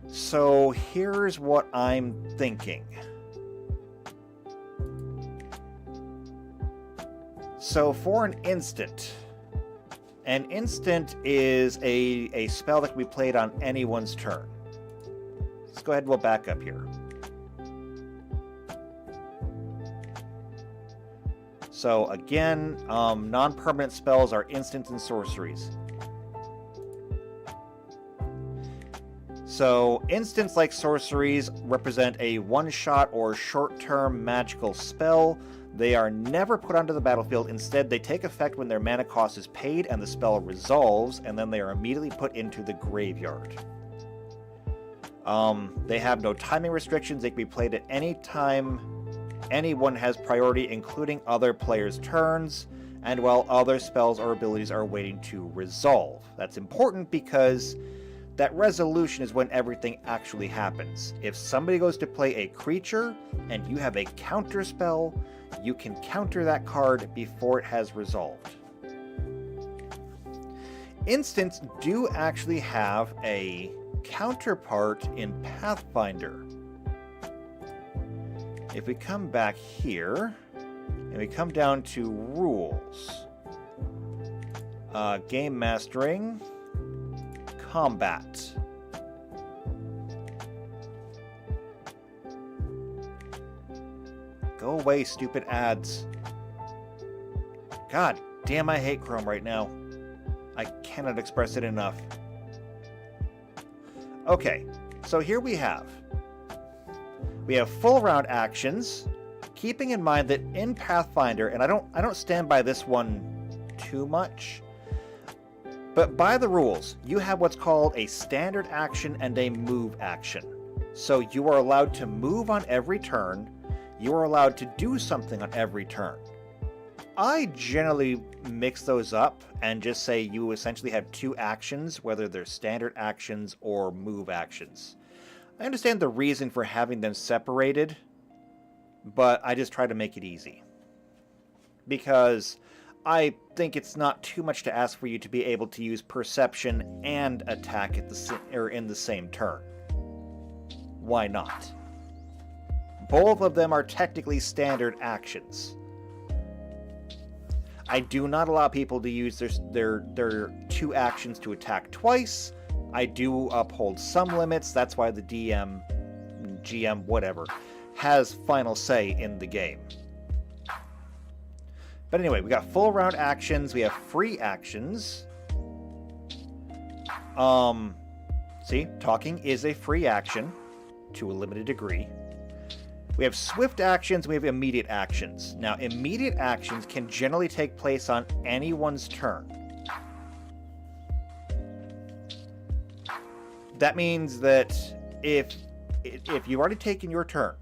So here's what I'm thinking. So for an instant is a spell that can be played on anyone's turn. Let's go ahead and we'll back up here. So again, non-permanent spells are instants and sorceries. So instants like sorceries represent a one-shot or short-term magical spell. They are never put onto the battlefield. Instead, they take effect when their mana cost is paid and the spell resolves, and then they are immediately put into the graveyard. They have no timing restrictions. They can be played at any time anyone has priority, including other players' turns, and while other spells or abilities are waiting to resolve. That's important because that resolution is when everything actually happens. If somebody goes to play a creature and you have a counter spell, you can counter that card before it has resolved. Instants do actually have a counterpart in Pathfinder. If we come back here, and we come down to rules, game mastering, combat. Go away, stupid ads. God damn, I hate Chrome right now. I cannot express it enough. Okay, so here we have full round actions, keeping in mind that in Pathfinder, and I don't stand by this one too much, but by the rules, you have what's called a standard action and a move action. So you are allowed to move on every turn, you are allowed to do something on every turn. I generally mix those up and just say you essentially have two actions, whether they're standard actions or move actions. I understand the reason for having them separated, but I just try to make it easy. Because I think it's not too much to ask for you to be able to use perception and attack at in the same turn. Why not? Both of them are technically standard actions. I do not allow people to use their two actions to attack twice. I do uphold some limits. That's why the DM, GM, whatever, has final say in the game. But anyway, we got full round actions. We have free actions. See, talking is a free action to a limited degree. We have swift actions, we have immediate actions. Now, immediate actions can generally take place on anyone's turn. That means that if you've already taken your turn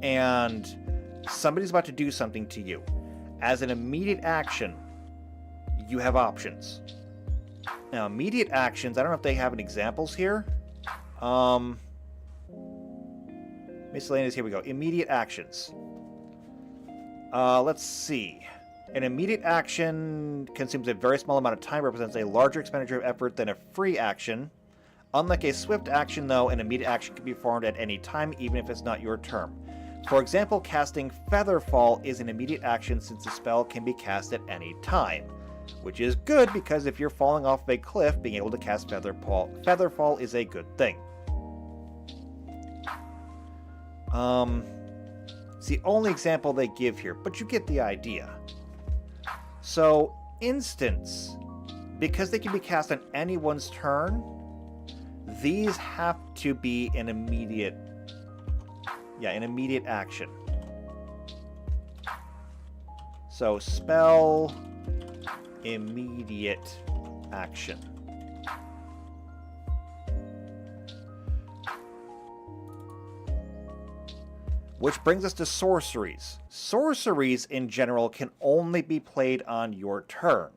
and somebody's about to do something to you, as an immediate action, you have options. Now, immediate actions, I don't know if they have any examples here. Miscellaneous, here we go. Immediate actions. Let's see. An immediate action consumes a very small amount of time, represents a larger expenditure of effort than a free action. Unlike a swift action, though, an immediate action can be performed at any time, even if it's not your turn. For example, casting Featherfall is an immediate action since the spell can be cast at any time. Which is good, because if you're falling off of a cliff, being able to cast Featherfall is a good thing. It's the only example they give here, but you get the idea. So, instants, because they can be cast on anyone's turn, these have to be an immediate action. So spell immediate action. Which brings us to sorceries. Sorceries in general can only be played on your turn.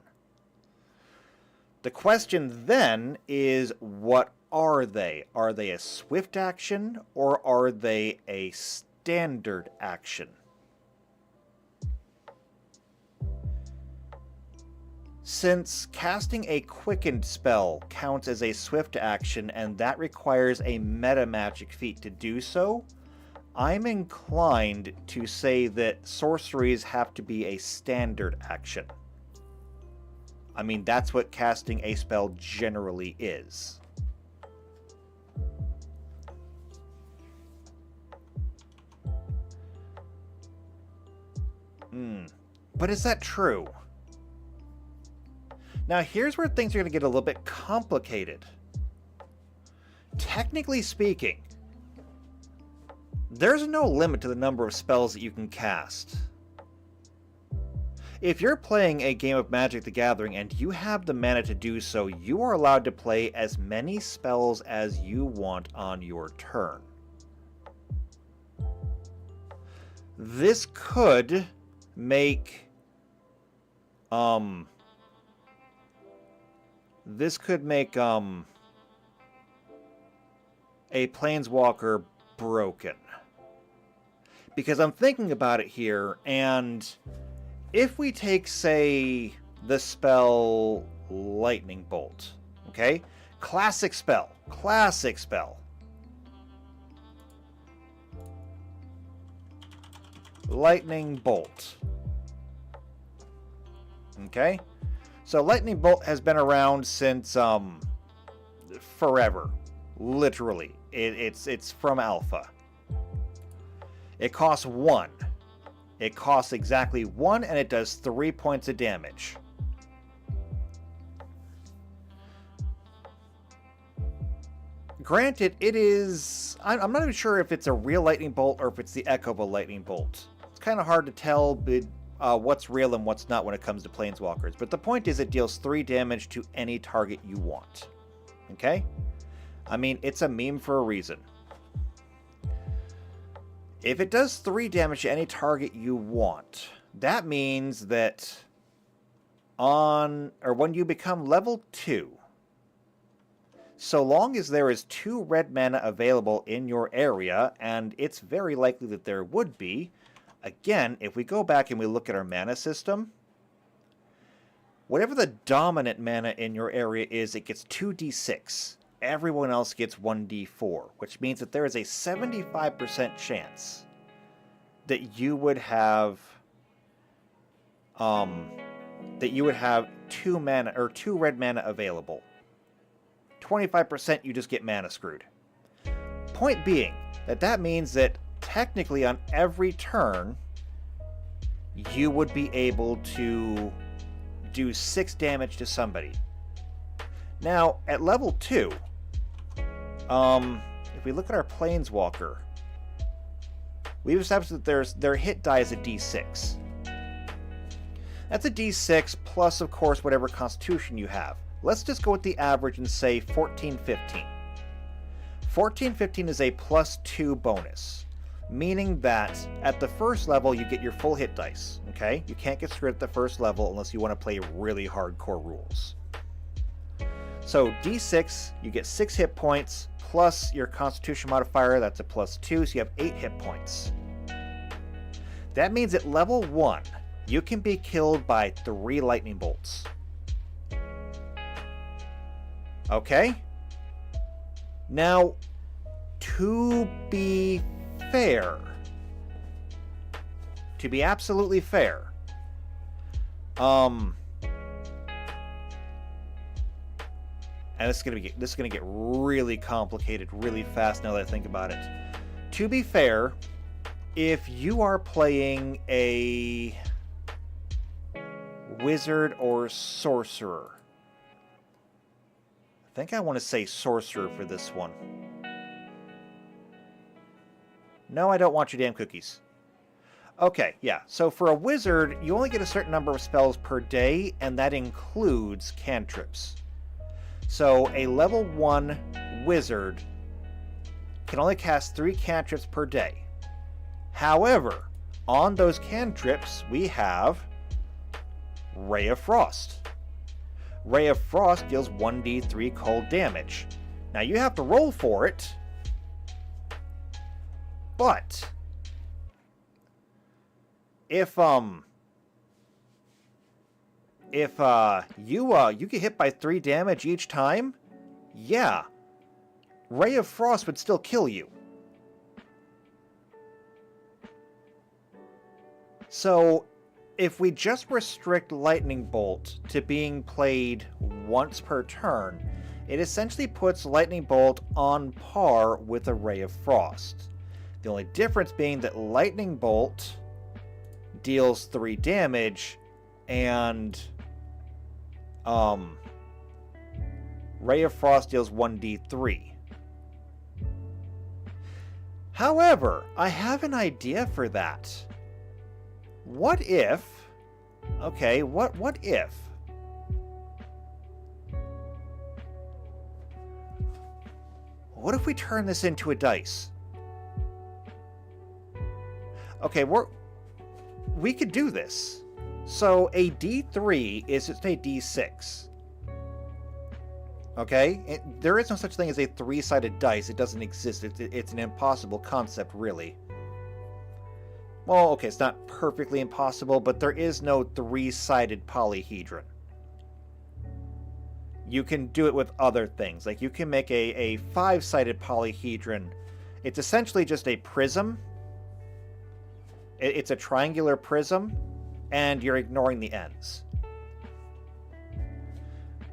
The question then is, what are they? Are they a swift action or are they a standard action? Since casting a quickened spell counts as a swift action and that requires a meta magic feat to do so, I'm inclined to say that sorceries have to be a standard action. I mean, that's what casting a spell generally is. But is that true? Now, here's where things are going to get a little bit complicated. Technically speaking, there's no limit to the number of spells that you can cast. If you're playing a game of Magic the Gathering and you have the mana to do so, you are allowed to play as many spells as you want on your turn. This could make a Planeswalker broken. Because I'm thinking about it here, and if we take, say, the spell Lightning Bolt, okay? Classic spell. Lightning Bolt. Okay? So Lightning Bolt has been around since forever. Literally. It's from Alpha. It costs 1. It costs exactly 1 and it does 3 points of damage. Granted, it is... I'm not even sure if it's a real Lightning Bolt or if it's the echo of a Lightning Bolt. It's kind of hard to tell what's real and what's not when it comes to Planeswalkers. But the point is it deals 3 damage to any target you want. Okay? I mean, it's a meme for a reason. If it does 3 damage to any target you want, that means that when you become level 2, so long as there is 2 red mana available in your area, and it's very likely that there would be, again, if we go back and we look at our mana system, whatever the dominant mana in your area is, it gets 2d6. Everyone else gets 1d4, which means that there is a 75% chance that you would have 2 mana or 2 red mana available. 25% you just get mana screwed. Point being that means that technically on every turn you would be able to do 6 damage to somebody. Now, at level 2, if we look at our Planeswalker, we've established that their hit die is a d6. That's a d6 plus, of course, whatever constitution you have. Let's just go with the average and say 14-15. 14-15 is a +2 bonus, meaning that at the first level you get your full hit dice, okay? You can't get screwed at the first level unless you want to play really hardcore rules. So d6, you get 6 hit points, plus your constitution modifier, that's a +2, so you have 8 hit points. That means at level 1, you can be killed by 3 lightning bolts. Okay? Now, to be fair, to be absolutely fair, and this is gonna get really complicated really fast now that I think about it. To be fair, if you are playing a wizard or sorcerer, I think I want to say sorcerer for this one. No, I don't want your damn cookies. Okay, yeah. So for a wizard, you only get a certain number of spells per day, and that includes cantrips. So a level 1 wizard can only cast 3 cantrips per day. However, on those cantrips, we have Ray of Frost. Ray of Frost deals 1d3 cold damage. Now you have to roll for it, but if you get hit by 3 damage each time, yeah, Ray of Frost would still kill you. So if we just restrict Lightning Bolt to being played once per turn, it essentially puts Lightning Bolt on par with a Ray of Frost. The only difference being that Lightning Bolt deals 3 damage, and Ray of Frost deals 1d3. However, I have an idea for that. What if... Okay, what if... What if we turn this into a dice? Okay, we could do this. So a D3 is just a D6. Okay? There is no such thing as a 3-sided dice. It doesn't exist. It's an impossible concept, really. Well, okay, it's not perfectly impossible, but there is no 3-sided polyhedron. You can do it with other things. Like, you can make a 5-sided polyhedron. It's essentially just a prism. It's a triangular prism, and you're ignoring the ends.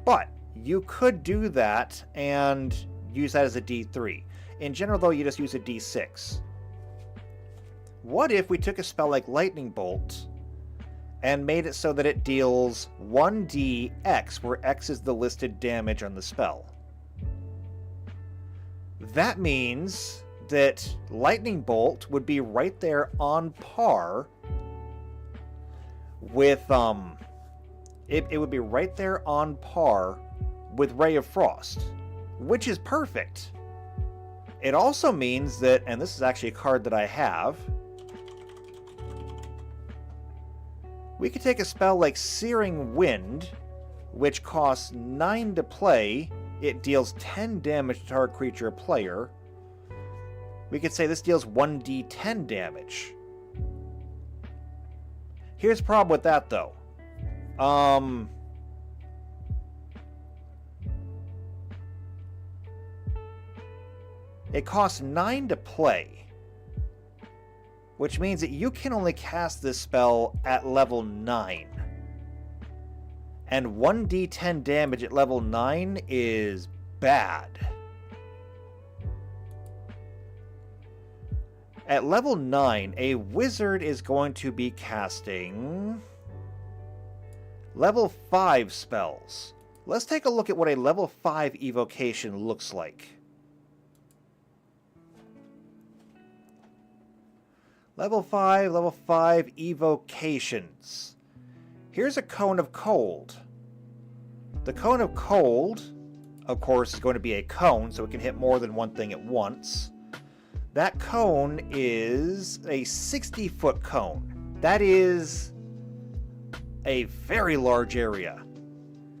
But you could do that and use that as a D3. In general, though, you just use a D6. What if we took a spell like Lightning Bolt and made it so that it deals 1dx, where x is the listed damage on the spell? That means that Lightning Bolt would be right there on par with, it would be right there on par with Ray of Frost, which is perfect. It also means that, and this is actually a card that I have, we could take a spell like Searing Wind, which costs 9 to play. It deals 10 damage to target creature or player. We could say this deals 1d10 damage. Here's the problem with that, though. It costs 9 to play, which means that you can only cast this spell at level 9. And 1d10 damage at level 9 is bad. At level 9, a wizard is going to be casting level 5 spells. Let's take a look at what a level 5 evocation looks like. Level 5 evocations. Here's a Cone of Cold. The Cone of Cold, of course, is going to be a cone, so it can hit more than one thing at once. That cone is a 60-foot cone. That is a very large area.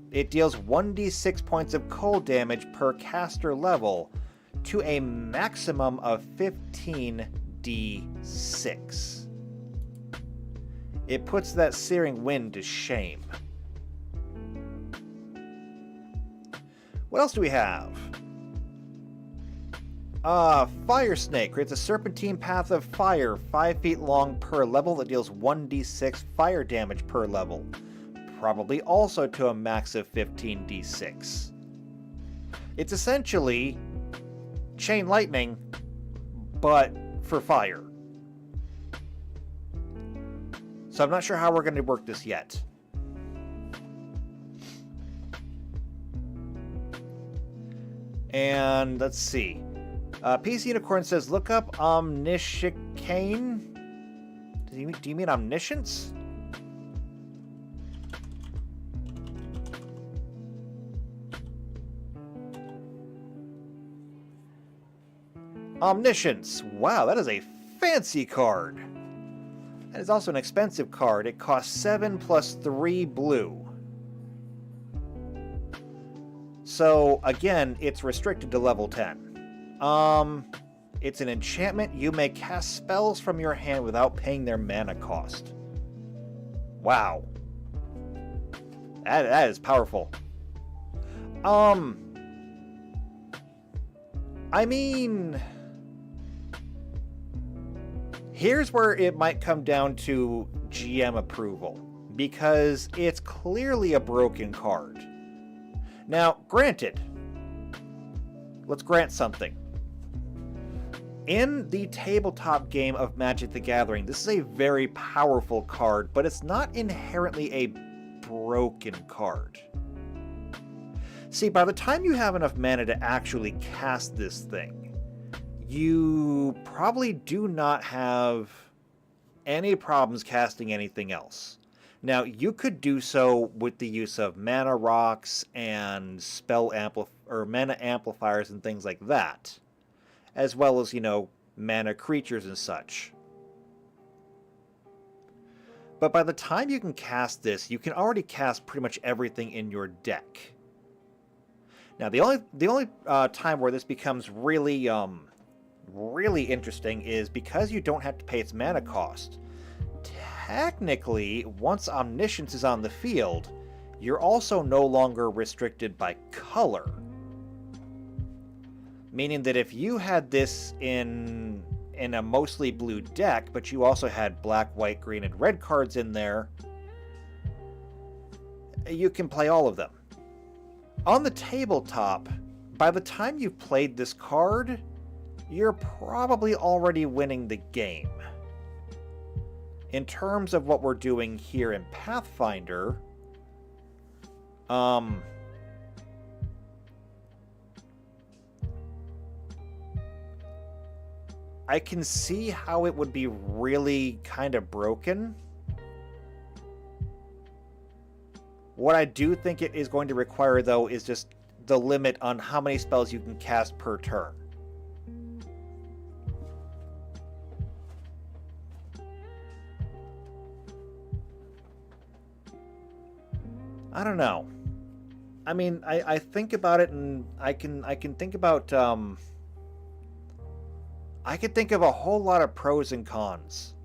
It deals 1d6 points of cold damage per caster level to a maximum of 15d6. It puts that Searing Wind to shame. What else do we have? Fire Snake creates a serpentine path of fire 5 feet long per level that deals 1d6 fire damage per level. Probably also to a max of 15d6. It's essentially Chain Lightning, but for fire. So I'm not sure how we're going to work this yet. And let's see. PC Unicorn says, look up Omniscicane. Do you mean omniscience? Omniscience. Wow, that is a fancy card. That is also an expensive card. It costs 7 plus 3 blue. So, again, it's restricted to level 10. It's an enchantment. You may cast spells from your hand without paying their mana cost. Wow. That is powerful. I mean, here's where it might come down to GM approval, because it's clearly a broken card. Now, granted, let's grant something. In the tabletop game of Magic the Gathering, this is a very powerful card, but it's not inherently a broken card. See, by the time you have enough mana to actually cast this thing, you probably do not have any problems casting anything else. Now, you could do so with the use of mana rocks and mana amplifiers and things like that, as well as, mana creatures and such. But by the time you can cast this, you can already cast pretty much everything in your deck. Now, the only time where this becomes really interesting is because you don't have to pay its mana cost. Technically, once Omniscience is on the field, you're also no longer restricted by color. Meaning that if you had this in a mostly blue deck, but you also had black, white, green, and red cards in there, you can play all of them. On the tabletop, by the time you've played this card, you're probably already winning the game. In terms of what we're doing here in Pathfinder, I can see how it would be really kind of broken. What I do think it is going to require, though, is just the limit on how many spells you can cast per turn. I don't know. I mean, I think about it, and I can think about I could think of a whole lot of pros and cons.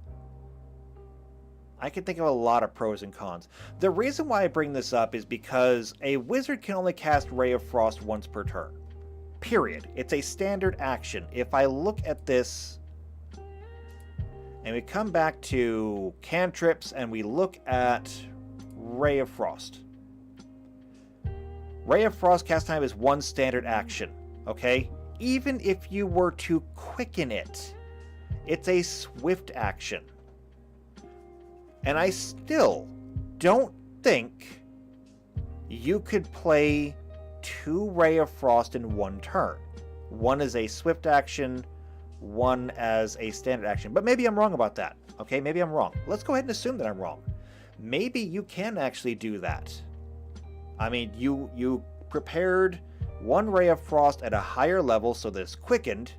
The reason why I bring this up is because a wizard can only cast Ray of Frost once per turn. Period. It's a standard action. If I look at this, and we come back to cantrips, and we look at Ray of Frost. Ray of Frost cast time is one standard action, okay? Even if you were to quicken it, it's a swift action. And I still don't think you could play 2 Ray of Frost in one turn. One as a swift action, one as a standard action. But maybe I'm wrong about that, okay? Maybe I'm wrong. Let's go ahead and assume that I'm wrong. Maybe you can actually do that. I mean, you prepared 1 Ray of Frost at a higher level so that it's quickened,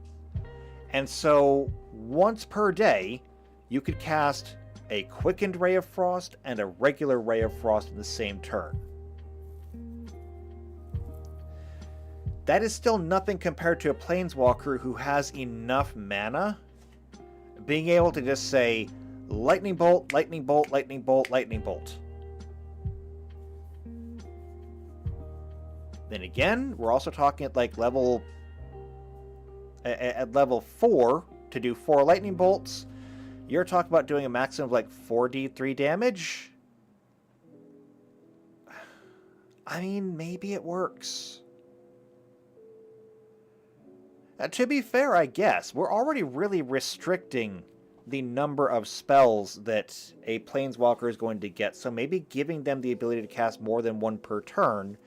and so once per day you could cast a quickened Ray of Frost and a regular Ray of Frost in the same turn. That is still nothing compared to a Planeswalker who has enough mana being able to just say Lightning Bolt, Lightning Bolt, Lightning Bolt, Lightning Bolt. Then again, we're also talking at like level 4 to do 4 lightning bolts. You're talking about doing a maximum of like 4d3 damage. I mean, maybe it works. To be fair, I guess, we're already really restricting the number of spells that a Planeswalker is going to get, so maybe giving them the ability to cast more than 1 per turn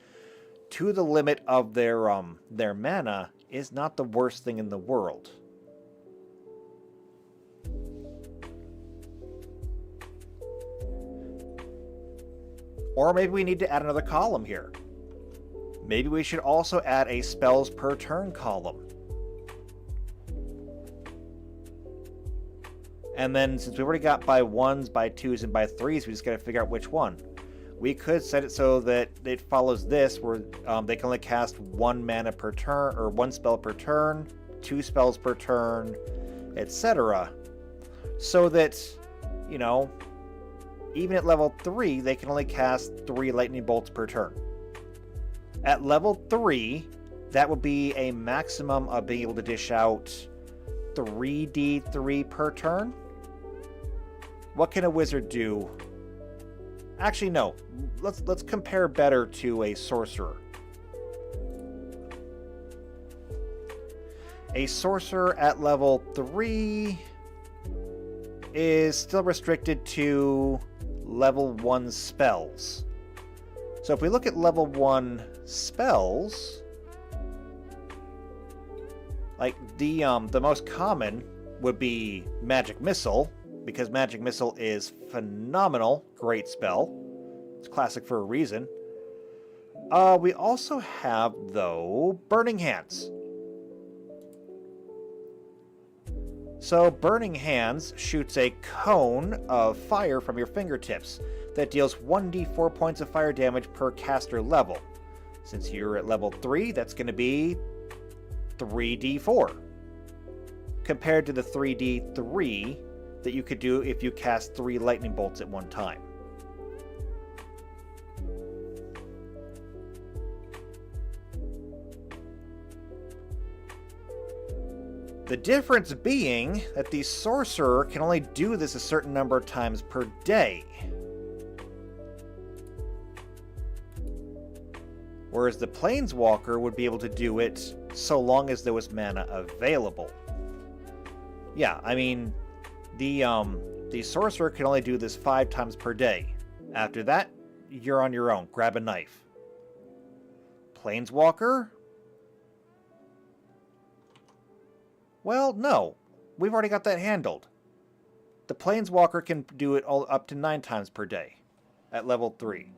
to the limit of their mana is not the worst thing in the world. Or maybe we need to add another column here. Maybe we should also add a spells per turn column. And then since we've already got by 1s, by 2s, and by 3s, we just got to figure out which one. We could set it so that it follows this, where they can only cast 1 mana per turn, or 1 spell per turn, 2 spells per turn, etc. So that, you know, even at level 3, they can only cast 3 lightning bolts per turn. At level 3, that would be a maximum of being able to dish out 3d3 per turn. What can a wizard do? Actually, no. Let's compare better to a sorcerer. A sorcerer at level 3 is still restricted to level 1 spells. So if we look at level 1 spells, like the most common would be Magic Missile, because Magic Missile is phenomenal, great spell. It's classic for a reason. We also have, though, Burning Hands. So Burning Hands shoots a cone of fire from your fingertips that deals 1d4 points of fire damage per caster level. Since you're at level 3, that's going to be 3d4. Compared to the 3d3 that you could do if you cast 3 lightning bolts at one time. The difference being that the sorcerer can only do this a certain number of times per day. Whereas the planeswalker would be able to do it so long as there was mana available. Yeah, I mean, the sorcerer can only do this 5 times per day. After that, you're on your own. Grab a knife. Planeswalker? Well, no. We've already got that handled. The Planeswalker can do it all up to 9 times per day at level 3.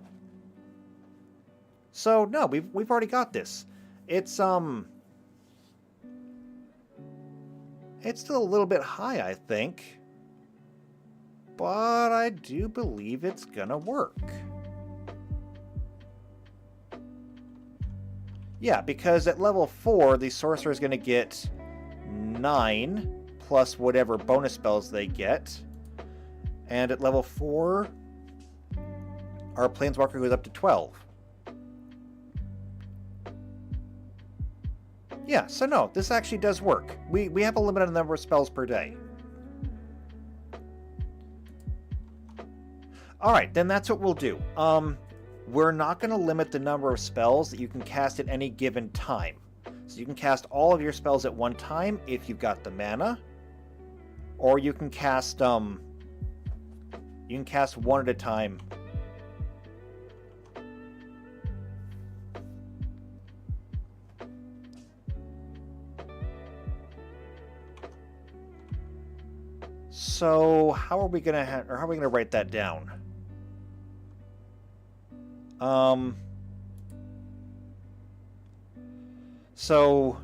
So, no, we've already got this. It's still a little bit high, I think. But I do believe it's gonna work. Yeah, because at level 4, the sorcerer is gonna get 9 plus whatever bonus spells they get. And at level 4, our planeswalker goes up to 12. Yeah, so no, this actually does work. We have a limited number of spells per day. Alright, then that's what we'll do. We're not going to limit the number of spells that you can cast at any given time. So you can cast all of your spells at one time if you've got the mana. Or you can cast one at a time. So how are we gonna write that down? So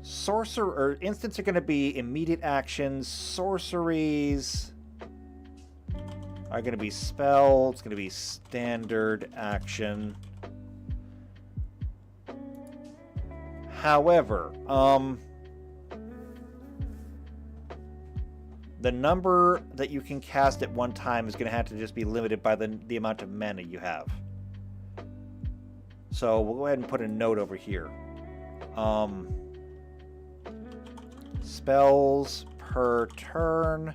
sorcerer or instants are going to be immediate actions. Sorceries are going to be spells. It's going to be standard action. However, the number that you can cast at one time is going to have to just be limited by the amount of mana you have. So we'll go ahead and put a note over here. Spells per turn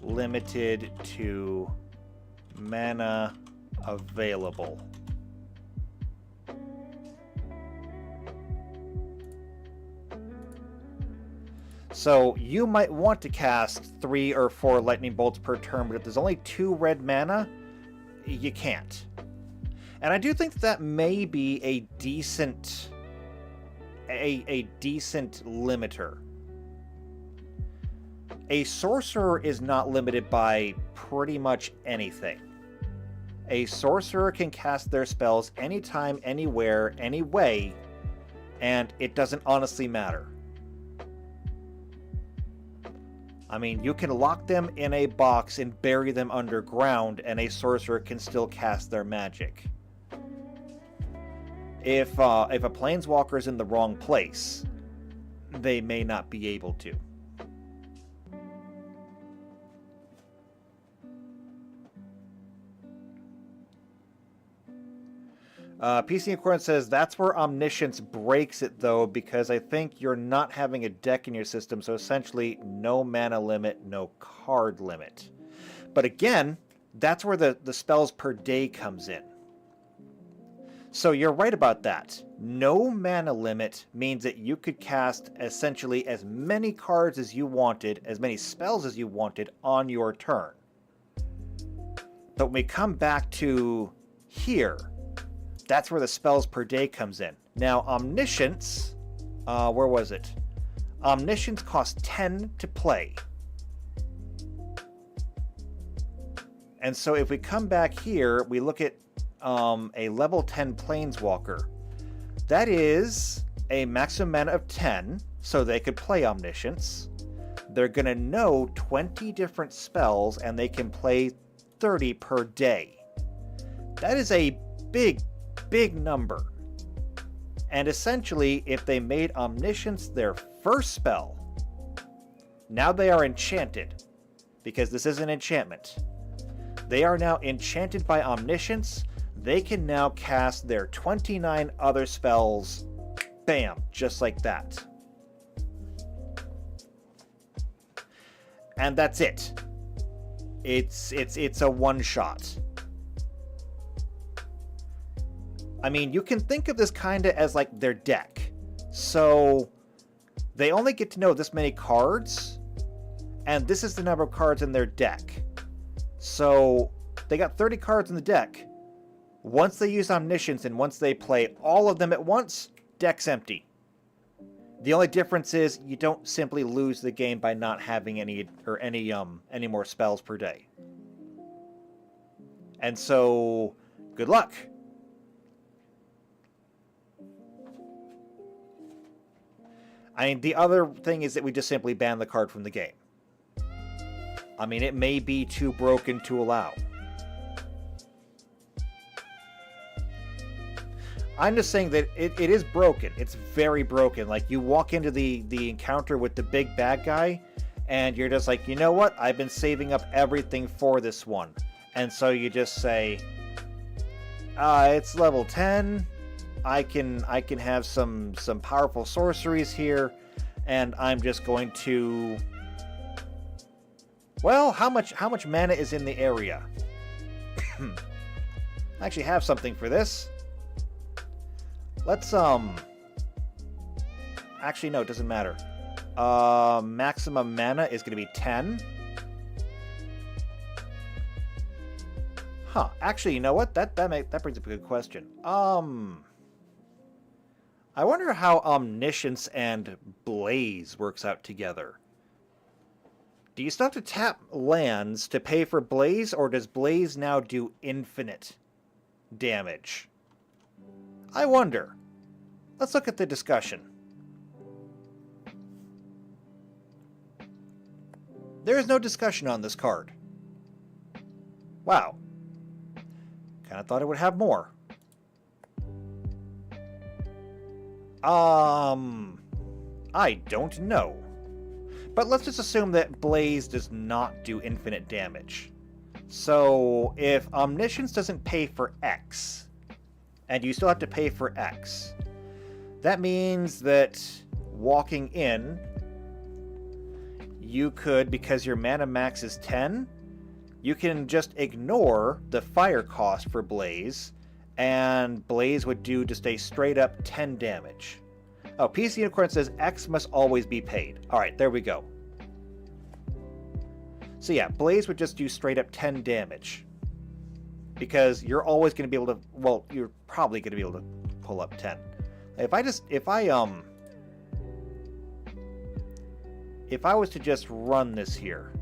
limited to mana available. So you might want to cast 3 or 4 lightning bolts per turn, but if there's only 2 red mana, you can't. And I do think that may be a decent limiter. A sorcerer is not limited by pretty much anything. A sorcerer can cast their spells anytime, anywhere, any way, and it doesn't honestly matter. I mean, you can lock them in a box and bury them underground, and a sorcerer can still cast their magic. If a planeswalker is in the wrong place, they may not be able to. PC Unicorn says, that's where Omniscience breaks it, though, because I think you're not having a deck in your system, so essentially no mana limit, no card limit. But again, that's where the spells per day comes in. So you're right about that. No mana limit means that you could cast essentially as many cards as you wanted, as many spells as you wanted on your turn. But when we come back to here, that's where the spells per day comes in. Now, Omniscience, where was it? Omniscience costs 10 to play. And so if we come back here, we look at a level 10 Planeswalker. That is a maximum mana of 10, so they could play Omniscience. They're going to know 20 different spells, and they can play 30 per day. That is a big number. And essentially, if they made Omniscience their first spell, now they are enchanted, because this is an enchantment. They are now enchanted by Omniscience. They can now cast their 29 other spells, bam, just like that. And that's it. It's a one-shot. I mean, you can think of this kind of as like their deck. So they only get to know this many cards, and this is the number of cards in their deck. So they got 30 cards in the deck. Once they use Omniscience and once they play all of them at once, deck's empty. The only difference is you don't simply lose the game by not having any more spells per day. And so, good luck. I mean, the other thing is that we just simply ban the card from the game. I mean, it may be too broken to allow. I'm just saying that it is broken. It's very broken. Like, you walk into the encounter with the big bad guy, and you're just like, you know what? I've been saving up everything for this one. And so you just say, it's level 10. I can have some powerful sorceries here, and I'm just going to... Well, how much mana is in the area? I actually have something for this. Let's actually, no, it doesn't matter. Maximum mana is going to be 10. Huh. Actually, you know what? That brings up a good question. I wonder how Omniscience and Blaze works out together. Do you still have to tap lands to pay for Blaze, or does Blaze now do infinite damage? I wonder. Let's look at the discussion. There is no discussion on this card. Wow. Kind of thought it would have more. I don't know. But let's just assume that Blaze does not do infinite damage. So, if Omniscience doesn't pay for X, and you still have to pay for X, that means that walking in, you could, because your mana max is 10, you can just ignore the fire cost for Blaze, and Blaze would do just a straight up 10 damage. Oh, PC Unicorn says X must always be paid. Alright, there we go. So yeah, Blaze would just do straight up 10 damage. Because you're always going to be able to... Well, you're probably going to be able to pull up 10. If I was to just run this here...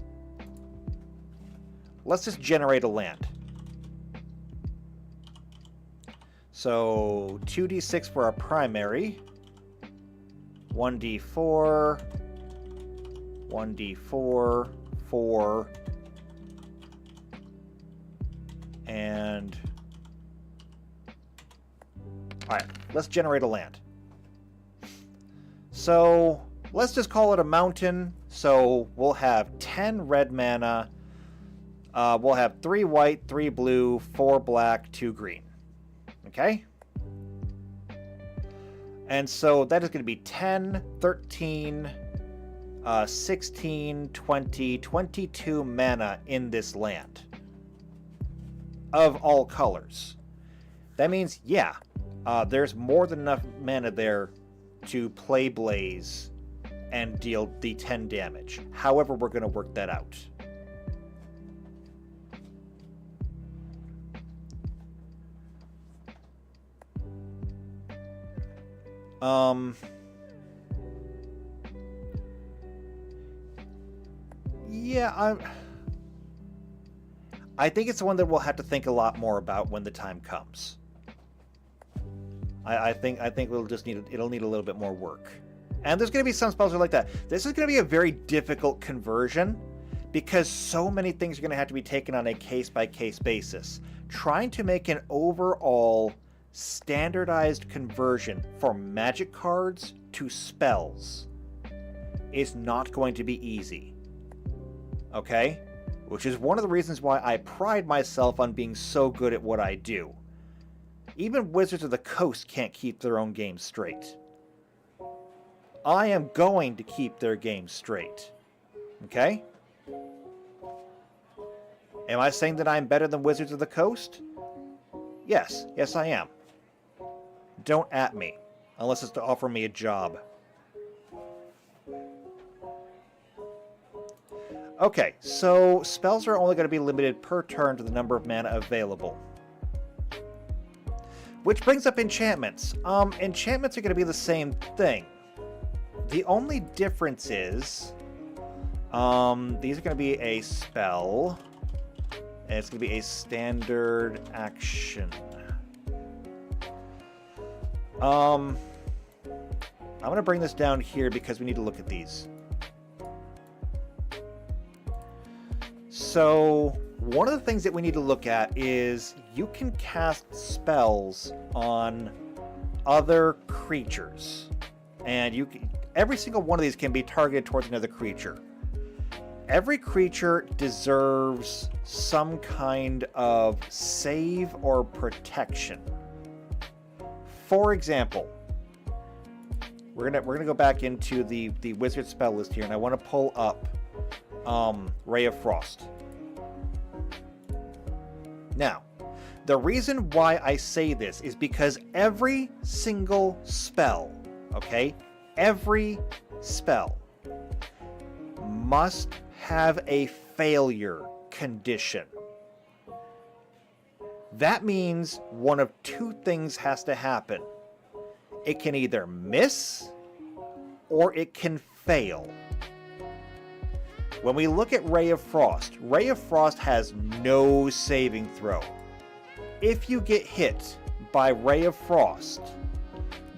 Let's just generate a land. So 2d6 for our primary. 1d4. 1d4. 4. And... Alright, let's generate a land. So, let's just call it a mountain. So, we'll have 10 red mana. We'll have 3 white, 3 blue, 4 black, 2 green. Okay? And so, that is going to be 10, 13, 16, 20, 22 mana in this land. Of all colors. That means, yeah, there's more than enough mana there to play Blaze and deal the 10 damage. However, we're going to work that out. Yeah, I think it's one that we'll have to think a lot more about when the time comes. I think we'll just it'll need a little bit more work. And there's going to be some spells that are like that. This is going to be a very difficult conversion because so many things are going to have to be taken on a case-by-case basis. Trying to make an overall standardized conversion for magic cards to spells is not going to be easy. Okay? Which is one of the reasons why I pride myself on being so good at what I do. Even Wizards of the Coast can't keep their own game straight. I am going to keep their game straight. Okay? Am I saying that I'm better than Wizards of the Coast? Yes. Yes, I am. Don't at me. Unless it's to offer me a job. Okay, so spells are only going to be limited per turn to the number of mana available. Which brings up enchantments. Enchantments are going to be the same thing. The only difference is... these are going to be a spell. And it's going to be a standard action. I'm going to bring this down here because we need to look at these. So, one of the things that we need to look at is you can cast spells on other creatures. And every single one of these can be targeted towards another creature. Every creature deserves some kind of save or protection. For example, we're gonna go back into the wizard spell list here, and I want to pull up Ray of Frost. Now, the reason why I say this is because every single spell, okay, every spell must have a failure condition. That means one of two things has to happen. It can either miss or it can fail. When we look at Ray of Frost has no saving throw. If you get hit by Ray of Frost,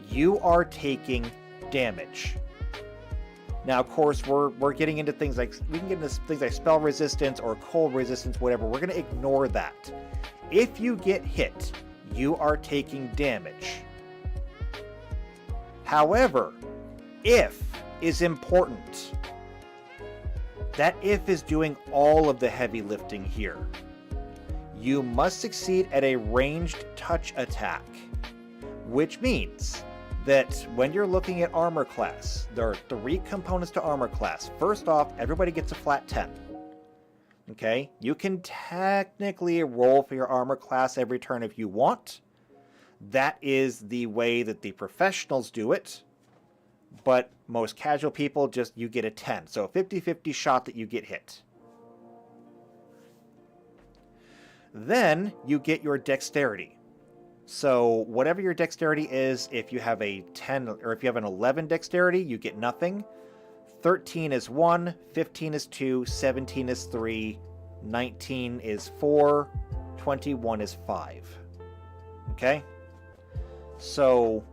you are taking damage. Now, of course, we're getting into things like, we can get into things like spell resistance or cold resistance, whatever. We're going to ignore that. If you get hit, you are taking damage. However, if is important. That if is doing all of the heavy lifting here. You must succeed at a ranged touch attack, which means that when you're looking at armor class, there are 3 components to armor class. First off, everybody gets a flat 10. Okay? You can technically roll for your armor class every turn if you want. That is the way that the professionals do it. But most casual people, you get a 10. So a 50-50 shot that you get hit. Then you get your dexterity. So whatever your dexterity is, if you have a 10 or if you have an 11 dexterity, you get nothing. 13 is 1, 15 is 2, 17 is 3, 19 is 4, 21 is 5. Okay? So,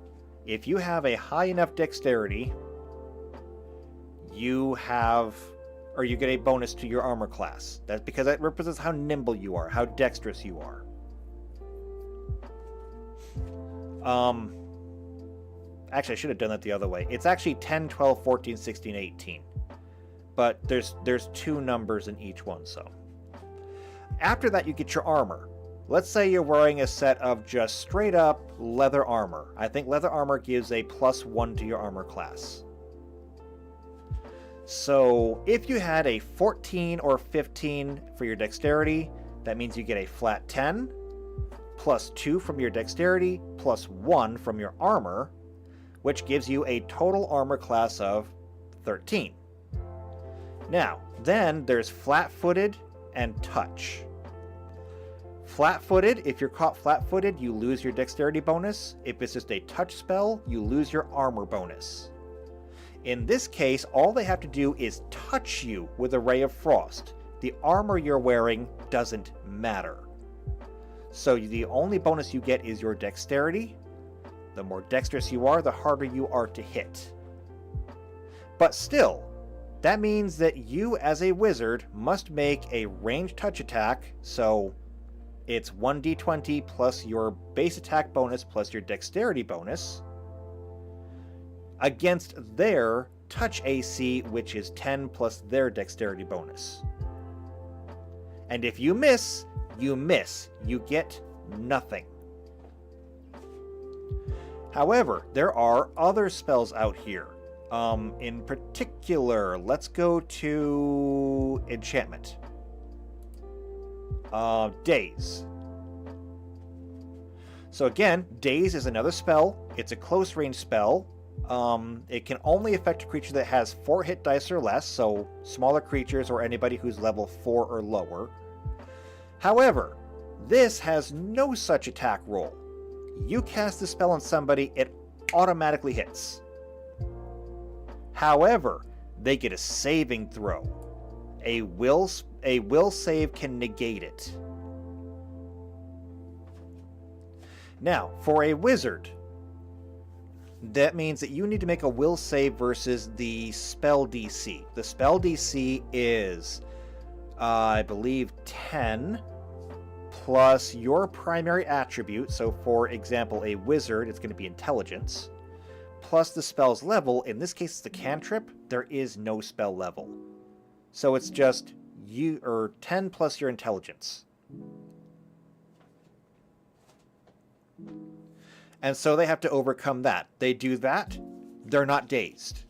if you have a high enough dexterity, you get a bonus to your armor class. That's because that represents how nimble you are, how dexterous you are. Actually, I should have done that the other way. It's actually 10, 12, 14, 16, 18. But there's 2 numbers in each one, so. After that, you get your armor. Let's say you're wearing a set of just straight up leather armor. I think leather armor gives a +1 to your armor class. So if you had a 14 or 15 for your dexterity, that means you get a flat 10, +2 from your dexterity, +1 from your armor, which gives you a total armor class of 13. Now, then there's flat-footed and touch. Flat-footed, if you're caught flat-footed, you lose your dexterity bonus. If it's just a touch spell, you lose your armor bonus. In this case, all they have to do is touch you with a ray of frost. The armor you're wearing doesn't matter. So the only bonus you get is your dexterity. The more dexterous you are, the harder you are to hit. But still, that means that you as a wizard must make a ranged touch attack, so it's 1d20 plus your base attack bonus plus your dexterity bonus, against their touch AC, which is 10 plus their dexterity bonus. And if you miss, you miss. You get nothing. However, there are other spells out here. In particular, let's go to enchantment. Daze. So again, Daze is another spell. It's a close range spell. It can only affect a creature that has 4 hit dice or less, so smaller creatures or anybody who's level 4 or lower. However, this has no such attack roll. You cast the spell on somebody, it automatically hits. However, they get a saving throw. A will save can negate it. Now, for a wizard, that means that you need to make a will save versus the spell DC. The spell DC is, I believe, 10 plus your primary attribute. So, for example, a wizard, it's going to be intelligence, plus the spell's level. In this case, it's the cantrip. There is no spell level. So it's just 10 plus your intelligence. And so they have to overcome that. They do that, they're not dazed.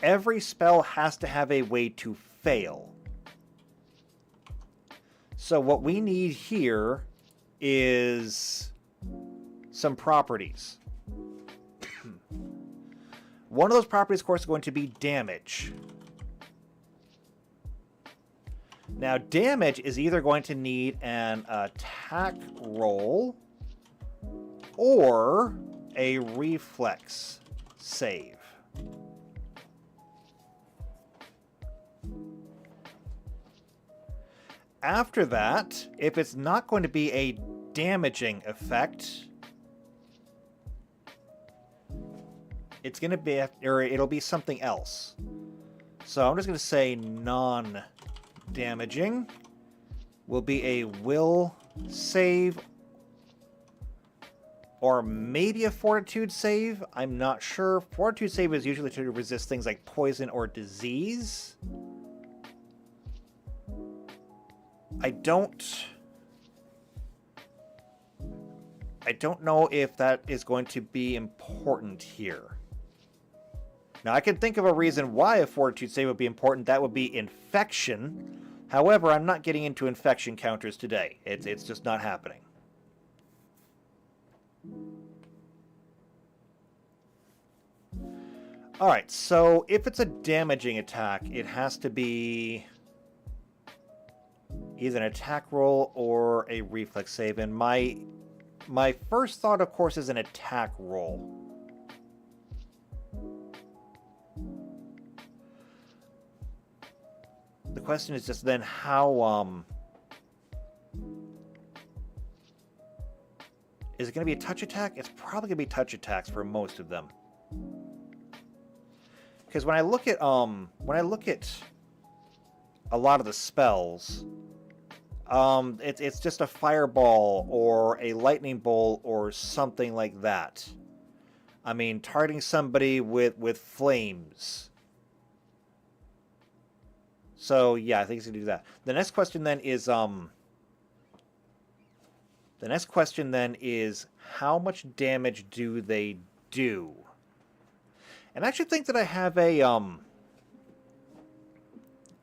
Every spell has to have a way to fail. So what we need here is some properties. One of those properties, of course, is going to be damage. Now, damage is either going to need an attack roll or a reflex save. After that, if it's not going to be a damaging effect, it's going to be, or it'll be something else. So I'm just going to say non-damaging will be a will save or maybe a fortitude save. I'm not sure. Fortitude save is usually to resist things like poison or disease. I don't know if that is going to be important here. Now, I can think of a reason why a fortitude save would be important. That would be infection. However, I'm not getting into infection counters today. It's just not happening. Alright, so if it's a damaging attack, it has to be either an attack roll or a reflex save. And my first thought, of course, is an attack roll. The question is just then how Is it going to be a touch attack? It's probably going to be touch attacks for most of them. Because when I look at a lot of the spells, it's just a fireball or a lightning bolt or something like that. I mean, targeting somebody with flames. So yeah, I think it's gonna do that. The next question then is how much damage do they do? And I actually think that I have a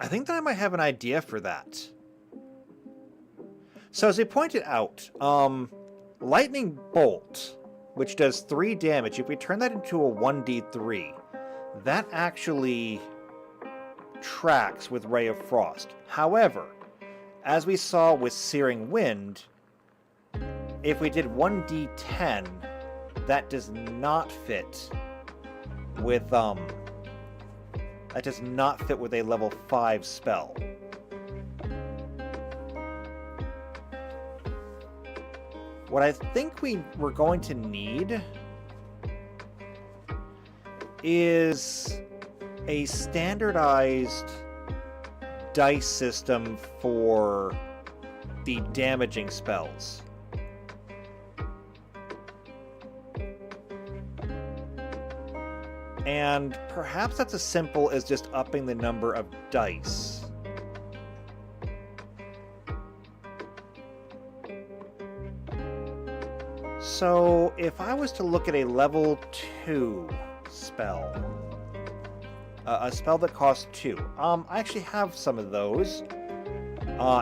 I think that I might have an idea for that. So as they pointed out, lightning bolt, which does 3 damage, if we turn that into a 1d3, that actually tracks with Ray of Frost. However, as we saw with Searing Wind, if we did 1d10, that does not fit with a level 5 spell. What I think we're going to need is a standardized dice system for the damaging spells. And perhaps that's as simple as just upping the number of dice. So if I was to look at a level 2 spell, a spell that costs 2, I actually have some of those.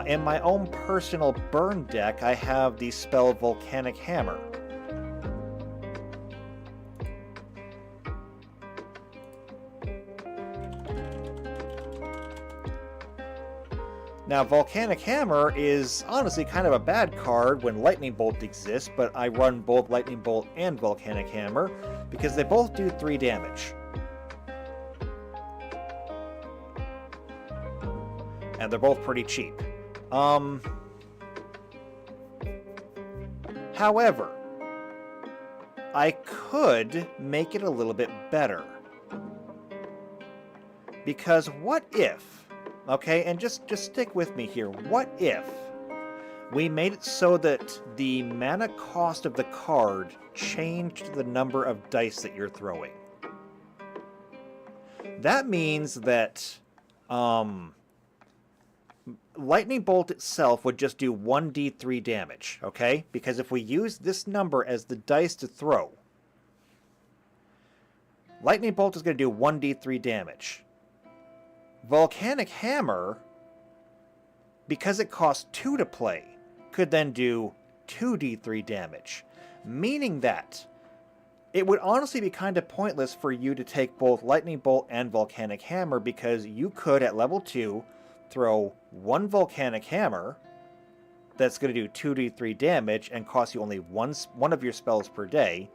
In my own personal burn deck, I have the spell Volcanic Hammer. Now, Volcanic Hammer is honestly kind of a bad card when Lightning Bolt exists, but I run both Lightning Bolt and Volcanic Hammer because they both do 3 damage. And they're both pretty cheap. However, I could make it a little bit better. Because what if... Okay, and just stick with me here. What if we made it so that the mana cost of the card changed the number of dice that you're throwing? That means that Lightning Bolt itself would just do 1d3 damage, okay? Because if we use this number as the dice to throw, Lightning Bolt is going to do 1d3 damage. Volcanic Hammer, because it costs 2 to play, could then do 2d3 damage. Meaning that it would honestly be kind of pointless for you to take both Lightning Bolt and Volcanic Hammer, because you could, at level 2, throw 1 Volcanic Hammer that's going to do 2d3 damage and cost you only one of your spells per day.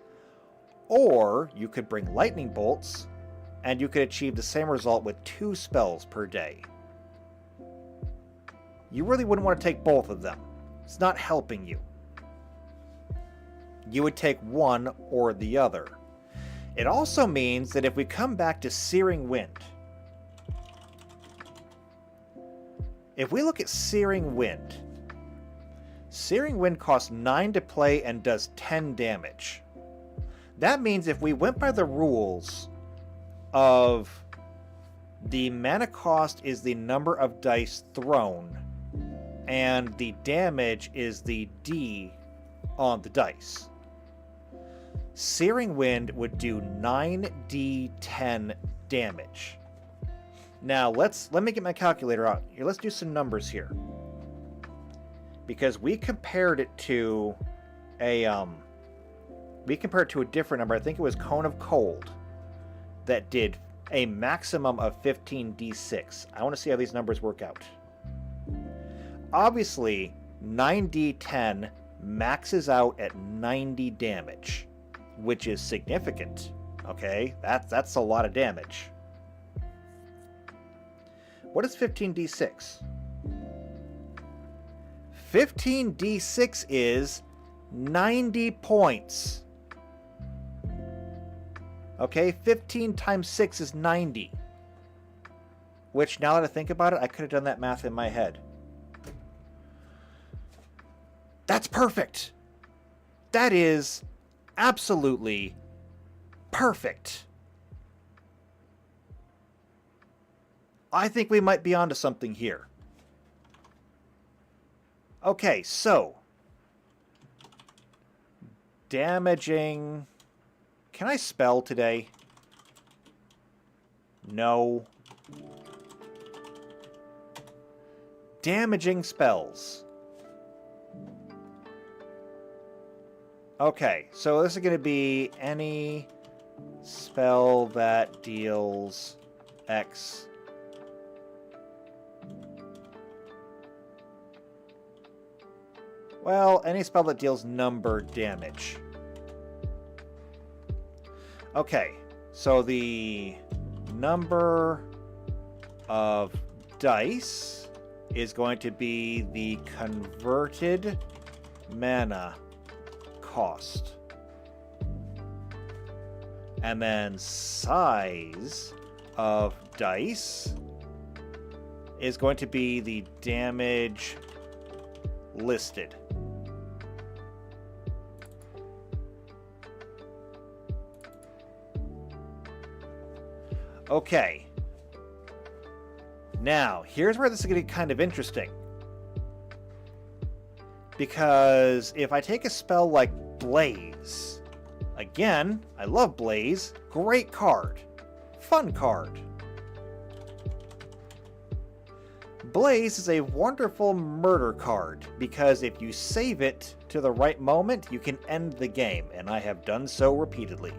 Or you could bring Lightning Bolts, and you could achieve the same result with 2 spells per day. You really wouldn't want to take both of them. It's not helping you. You would take one or the other. It also means that if we come back to Searing Wind, if we look at Searing Wind costs 9 to play and does 10 damage. That means if we went by the rules of the mana cost is the number of dice thrown, and the damage is the D on the dice, Searing Wind would do 9d10 damage. Now let me get my calculator out here. Let's do some numbers here, because we compared it to a different number. I think it was Cone of Cold that did a maximum of 15d6. I want to see how these numbers work out. Obviously, 9d10 maxes out at 90 damage, which is significant. Okay, that's a lot of damage. What is 15d6? 15d6 is 90 points. Okay, 15 times 6 is 90. Which, now that I think about it, I could have done that math in my head. That's perfect. That is absolutely perfect. I think we might be onto something here. Okay, so damaging. Can I spell today? No. Damaging spells. Okay, so this is going to be any spell that deals X. Well, any spell that deals number damage. Okay, so the number of dice is going to be the converted mana cost. And then size of dice is going to be the damage listed. Okay. Now, here's where this is going to get kind of interesting. Because if I take a spell like Blaze, again, I love Blaze, great card, fun card. Blaze is a wonderful murder card, because if you save it to the right moment, you can end the game, and I have done so repeatedly.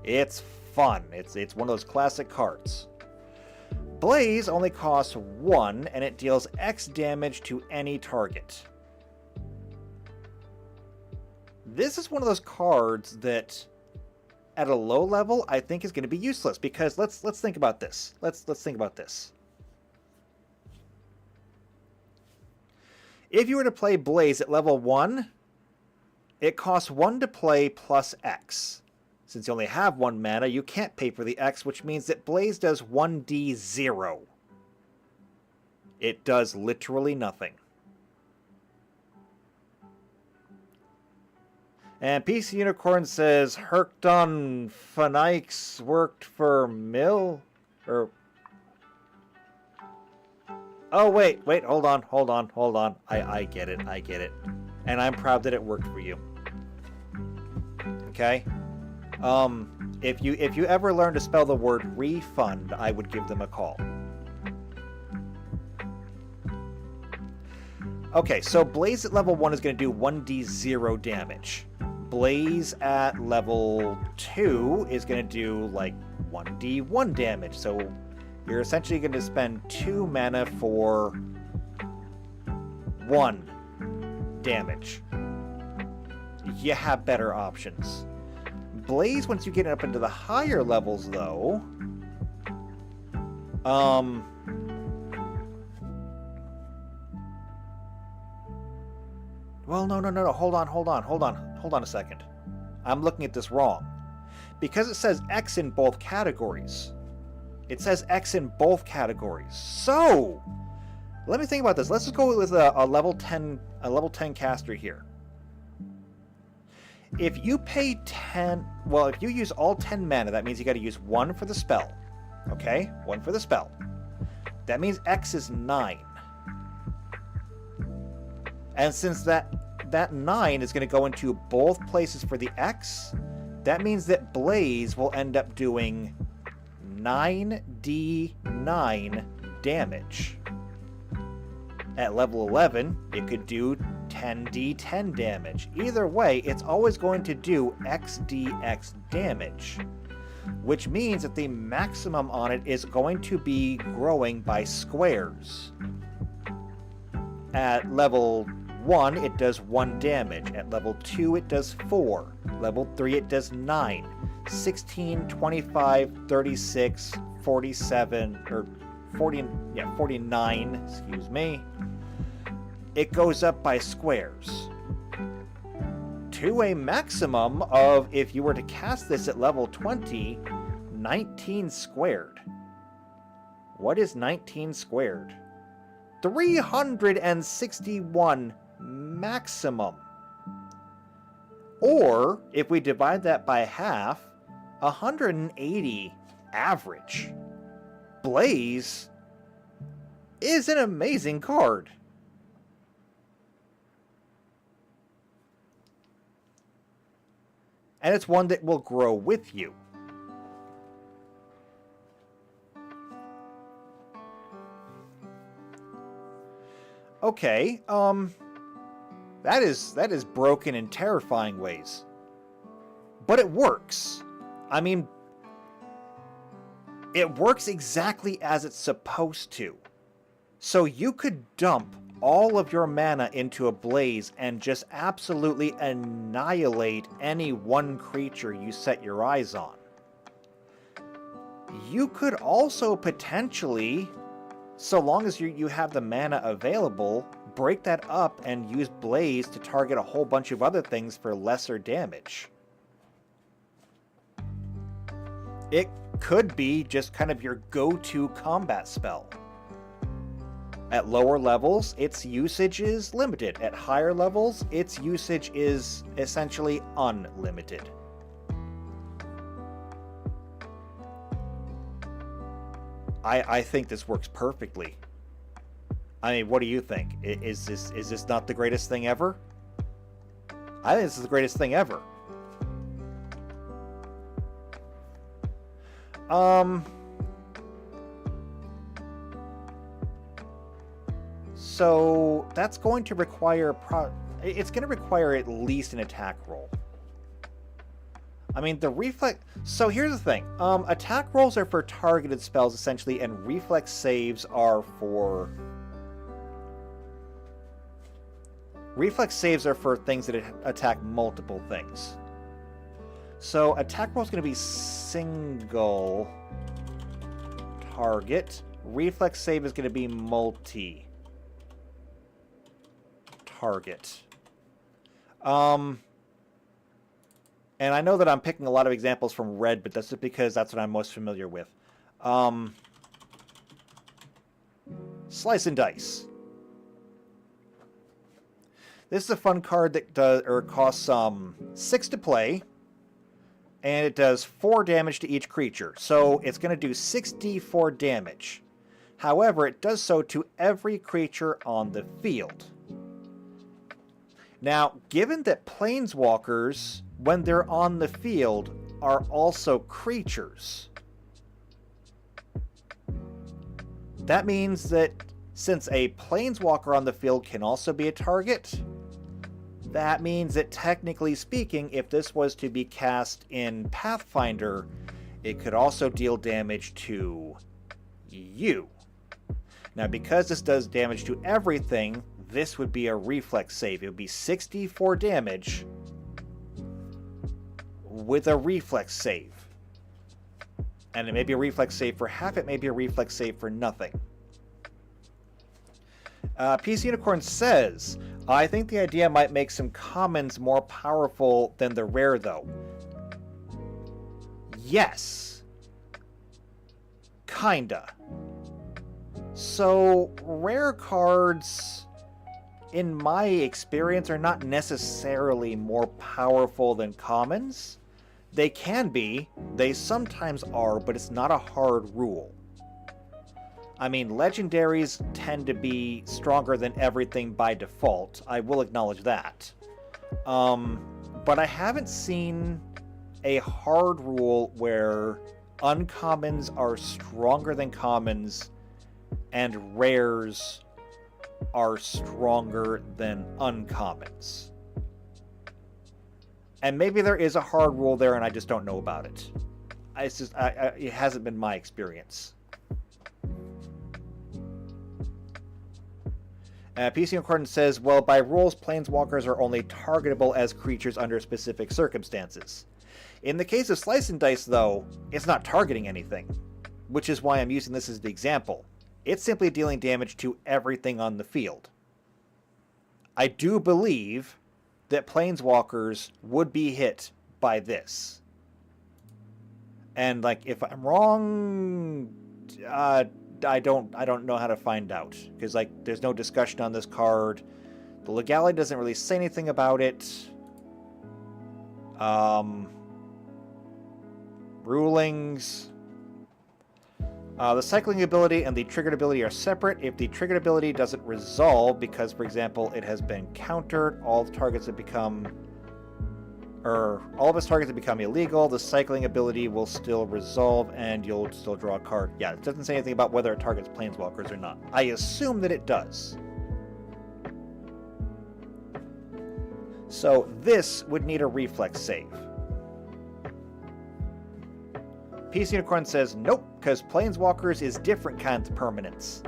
It's fun. It's one of those classic cards. Blaze only costs 1, and it deals X damage to any target. This is one of those cards that, at a low level, I think is going to be useless, because let's think about this. Let's think about this. If you were to play Blaze at level 1, it costs 1 to play plus X. Since you only have 1 mana, you can't pay for the X, which means that Blaze does 1d0. It does literally nothing. And PC Unicorn says, Herkdon Fanix worked for Mill? Or... Oh, wait, hold on. I get it. And I'm proud that it worked for you. Okay? If you ever learn to spell the word refund, I would give them a call. Okay, so Blaze at level 1 is going to do 1d0 damage. Blaze at level 2 is going to do like 1d1 damage. So you're essentially going to spend 2 mana for 1 damage. You have better options. Blaze, once you get up into the higher levels, though, well, no, hold on a second. I'm looking at this wrong. Because it says X in both categories. It says X in both categories. So, let me think about this. Let's just go with a level 10 caster here. If you pay 10, well, if you use all 10 mana, that means you got to use 1 for the spell. Okay? 1 for the spell. That means X is 9. And since that 9 is going to go into both places for the X, that means that Blaze will end up doing 9d9 damage. At level 11, it could do 10d10 damage. Either way, it's always going to do xdx damage, which means that the maximum on it is going to be growing by squares. At level 1, it does 1 damage. At level 2, it does 4. Level 3, it does 9. 16, 25, 36, 47, or 49, excuse me. It goes up by squares. to a maximum of, if you were to cast this at level 20, 19 squared. What is 19 squared? 361 maximum. Or, if we divide that by half, 180 average. Blaze is an amazing card. And it's one that will grow with you. Okay, that is broken in terrifying ways. But it works. I mean, it works exactly as it's supposed to. So you could dump all of your mana into a blaze and just absolutely annihilate any one creature you set your eyes on. You could also potentially, so long as you have the mana available, break that up and use blaze to target a whole bunch of other things for lesser damage. It could be just kind of your go-to combat spell. At lower levels, its usage is limited. At higher levels, its usage is essentially unlimited. I think this works perfectly. I mean, what do you think? Is this not the greatest thing ever? I think this is the greatest thing ever. So that's going to require it's going to require at least an attack roll. I mean, the reflex... So here's the thing. Attack rolls are for targeted spells, essentially, and reflex saves are for... Reflex saves are for things that attack multiple things. So attack roll is going to be single target. Reflex save is going to be multi-target. And I know that I'm picking a lot of examples from Red, but that's just because that's what I'm most familiar with. Slice and Dice. This is a fun card that costs 6 to play, and it does 4 damage to each creature. So it's going to do 64 damage. However, it does so to every creature on the field. Now, given that planeswalkers, when they're on the field, are also creatures, that means that since a planeswalker on the field can also be a target, that means that technically speaking, if this was to be cast in Pathfinder, it could also deal damage to you. Now, because this does damage to everything, this would be a reflex save. It would be 64 damage with a reflex save. And it may be a reflex save for half, it may be a reflex save for nothing. PC Unicorn says, I think the idea might make some commons more powerful than the rare, though. Yes. Kinda. So, rare cards, in my experience, are not necessarily more powerful than commons. They can be, they sometimes are, but it's not a hard rule. I mean, legendaries tend to be stronger than everything by default. I will acknowledge that. But I haven't seen a hard rule where uncommons are stronger than commons and rares are stronger than uncommons. And maybe there is a hard rule there and I just don't know about it. It's just, it hasn't been my experience. PC Unicorn says, well, by rules, planeswalkers are only targetable as creatures under specific circumstances. In the case of Slice and Dice, though, it's not targeting anything, which is why I'm using this as the example. It's simply dealing damage to everything on the field. I do believe that planeswalkers would be hit by this. And like, if I'm wrong, I don't know how to find out, because like there's no discussion on this card. The legality doesn't really say anything about it. Rulings. The cycling ability and the triggered ability are separate. If the triggered ability doesn't resolve because, for example, it has been countered, all of its targets have become illegal, the cycling ability will still resolve and you'll still draw a card. Yeah, it doesn't say anything about whether it targets planeswalkers or not. I assume that it does. So this would need a reflex save. Peace Unicorn says nope, because planeswalkers is different kinds of permanents.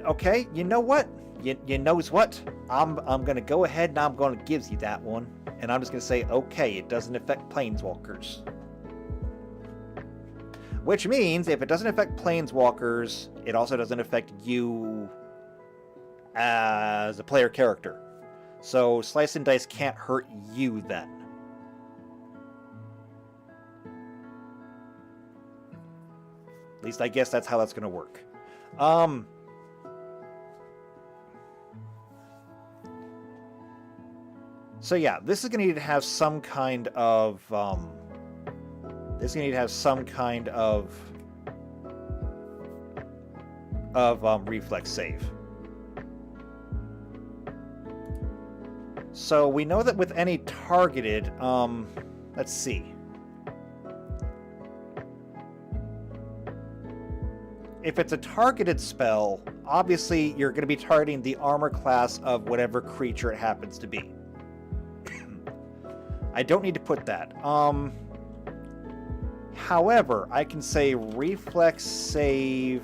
Okay, you know what? You knows what? I'm gonna go ahead and I'm gonna give you that one, and I'm just gonna say okay, it doesn't affect planeswalkers. Which means if it doesn't affect planeswalkers, it also doesn't affect you as a player character. So Slice and Dice can't hurt you then. At least I guess that's how that's gonna work. So yeah, this is going to need to have some kind of reflex save. So we know that with any targeted, let's see. If it's a targeted spell, obviously you're going to be targeting the armor class of whatever creature it happens to be. I don't need to put that. However, I can say reflex save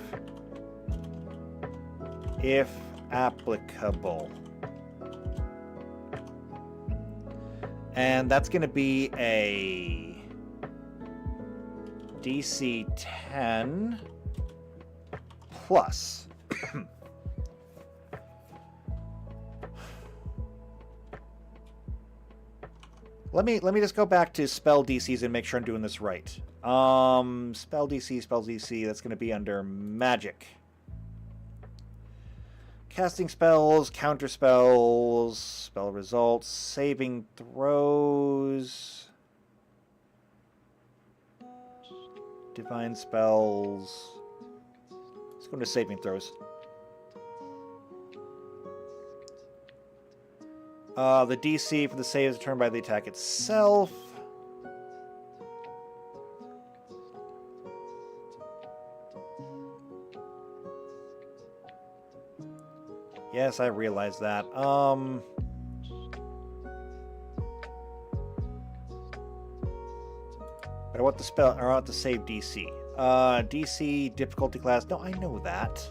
if applicable. And that's going to be a DC 10 plus. Let me just go back to spell DCs and make sure I'm doing this right. Spell DC, that's going to be under magic. Casting spells, counter spells, spell results, saving throws, divine spells. Let's go into saving throws. The DC for the save is determined by the attack itself. Yes, I realize that. But I want the save DC. DC difficulty class. No, I know that.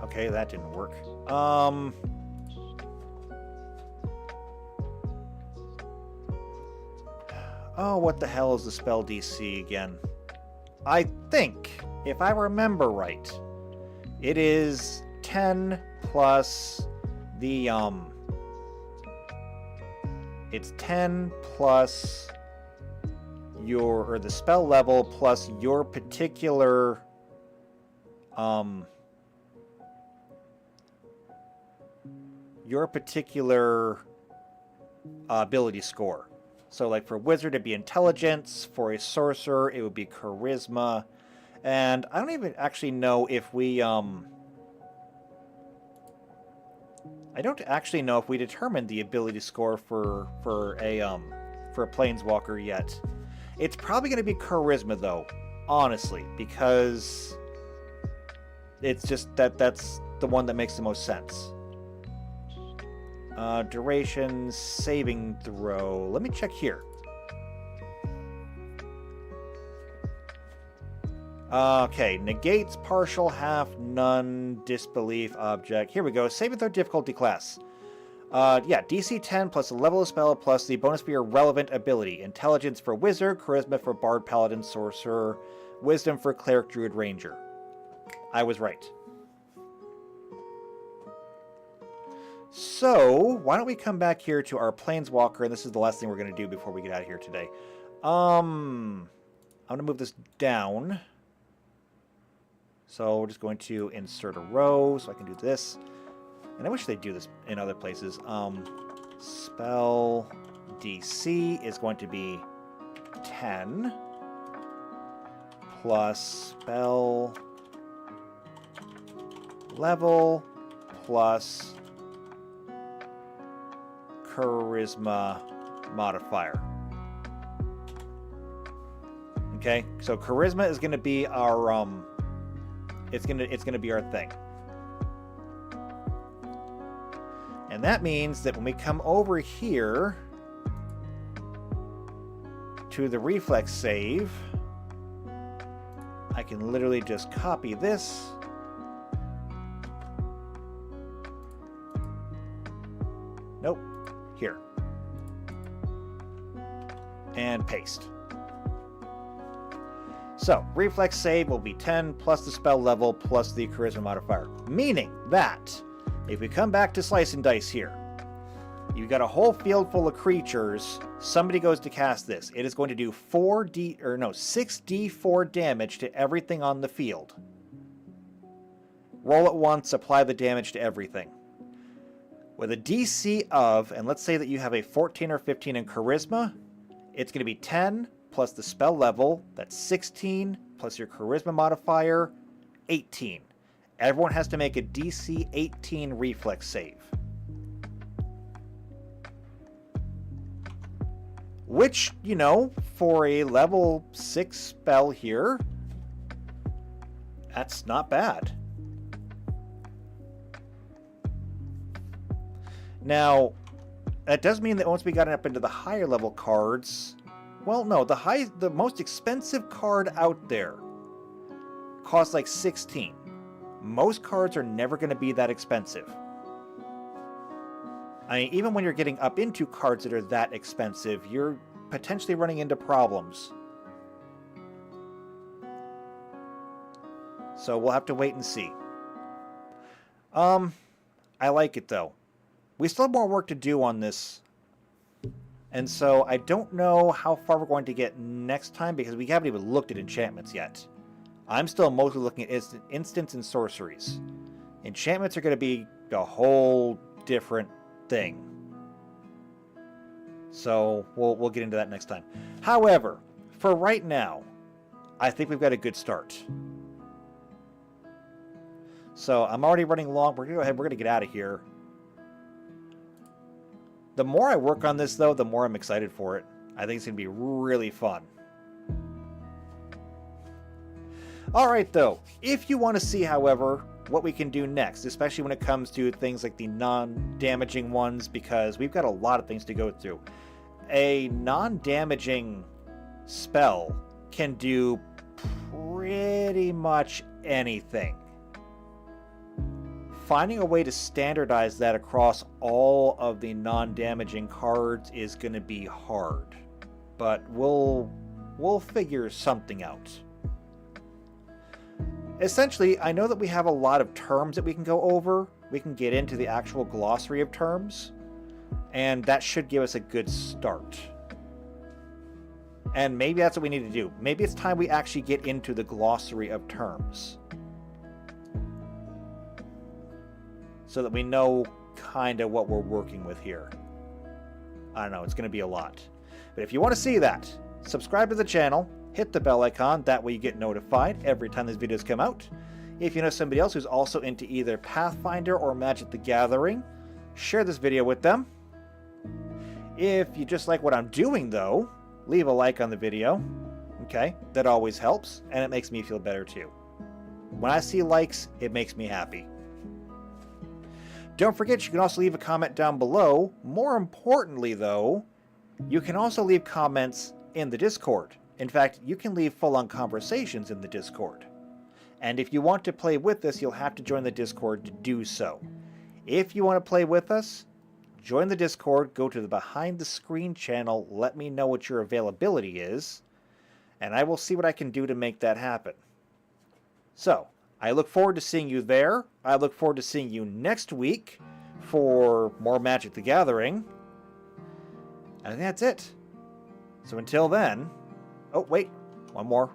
Okay, that didn't work. Oh, what the hell is the spell DC again? I think, if I remember right, it is 10 plus the, it's 10 plus the spell level plus your particular, ability score. So like for wizard it'd be intelligence, for a sorcerer it would be charisma, and I don't even actually know if we I don't actually know if we determined the ability score for a planeswalker yet. It's probably going to be charisma though, honestly, because it's just that's the one that makes the most sense. Duration, saving throw. Let me check here. Okay, negates, partial, half, none, disbelief, object. Here we go. Saving throw difficulty class. Yeah, DC 10 plus the level of spell plus the bonus for your relevant ability. Intelligence for wizard, charisma for bard, paladin, sorcerer, wisdom for cleric, druid, ranger. I was right. So, why don't we come back here to our planeswalker, and this is the last thing we're going to do before we get out of here today. I'm going to move this down. So we're just going to insert a row, so I can do this. And I wish they'd do this in other places. Spell DC is going to be 10 plus spell level plus charisma modifier. Okay, so charisma is going to be our it's going to be our thing. And that means that when we come over here to the reflex save, I can literally just copy this. Nope. Here. And paste. So, reflex save will be 10 plus the spell level plus the charisma modifier. Meaning that if we come back to slice and dice here, you've got a whole field full of creatures. Somebody goes to cast this. It is going to do 6d4 damage to everything on the field. Roll it once, apply the damage to everything. With a DC of, and let's say that you have a 14 or 15 in charisma, it's going to be 10 plus the spell level, that's 16, plus your charisma modifier, 18. Everyone has to make a DC 18 reflex save. Which, you know, for a level 6 spell here, that's not bad. Now, that does mean that once we got up into the higher level cards, well, no, the most expensive card out there costs like 16. Most cards are never going to be that expensive. I mean, even when you're getting up into cards that are that expensive, you're potentially running into problems. So we'll have to wait and see. I like it though. We still have more work to do on this. And so I don't know how far we're going to get next time because we haven't even looked at enchantments yet. I'm still mostly looking at instants and sorceries. Enchantments are going to be a whole different thing. So we'll get into that next time. However, for right now, I think we've got a good start. So I'm already running long. We're going to go ahead. We're going to get out of here. The more I work on this, though, the more I'm excited for it. I think it's going to be really fun. Alright, though, if you want to see, however, what we can do next, especially when it comes to things like the non-damaging ones, because we've got a lot of things to go through. A non-damaging spell can do pretty much anything. Finding a way to standardize that across all of the non-damaging cards is going to be hard, but we'll figure something out. Essentially, I know that we have a lot of terms that we can go over. We can get into the actual glossary of terms, and that should give us a good start. And maybe that's what we need to do. Maybe it's time we actually get into the glossary of terms, so that we know kind of what we're working with here. I don't know, it's going to be a lot. But if you want to see that, subscribe to the channel, hit the bell icon, that way you get notified every time these videos come out. If you know somebody else who's also into either Pathfinder or Magic the Gathering, share this video with them. If you just like what I'm doing though, leave a like on the video. Okay, that always helps, and it makes me feel better too. When I see likes, it makes me happy. Don't forget, you can also leave a comment down below. More importantly though, you can also leave comments in the Discord. In fact, you can leave full-on conversations in the Discord. And if you want to play with us, you'll have to join the Discord to do so. If you want to play with us, join the Discord, go to the behind the screen channel, let me know what your availability is, and I will see what I can do to make that happen. So, I look forward to seeing you there. I look forward to seeing you next week for more Magic the Gathering. And I think that's it. So until then... Oh, wait. One more.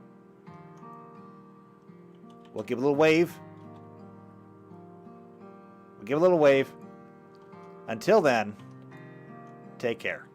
We'll give a little wave. We'll give a little wave. Until then, take care.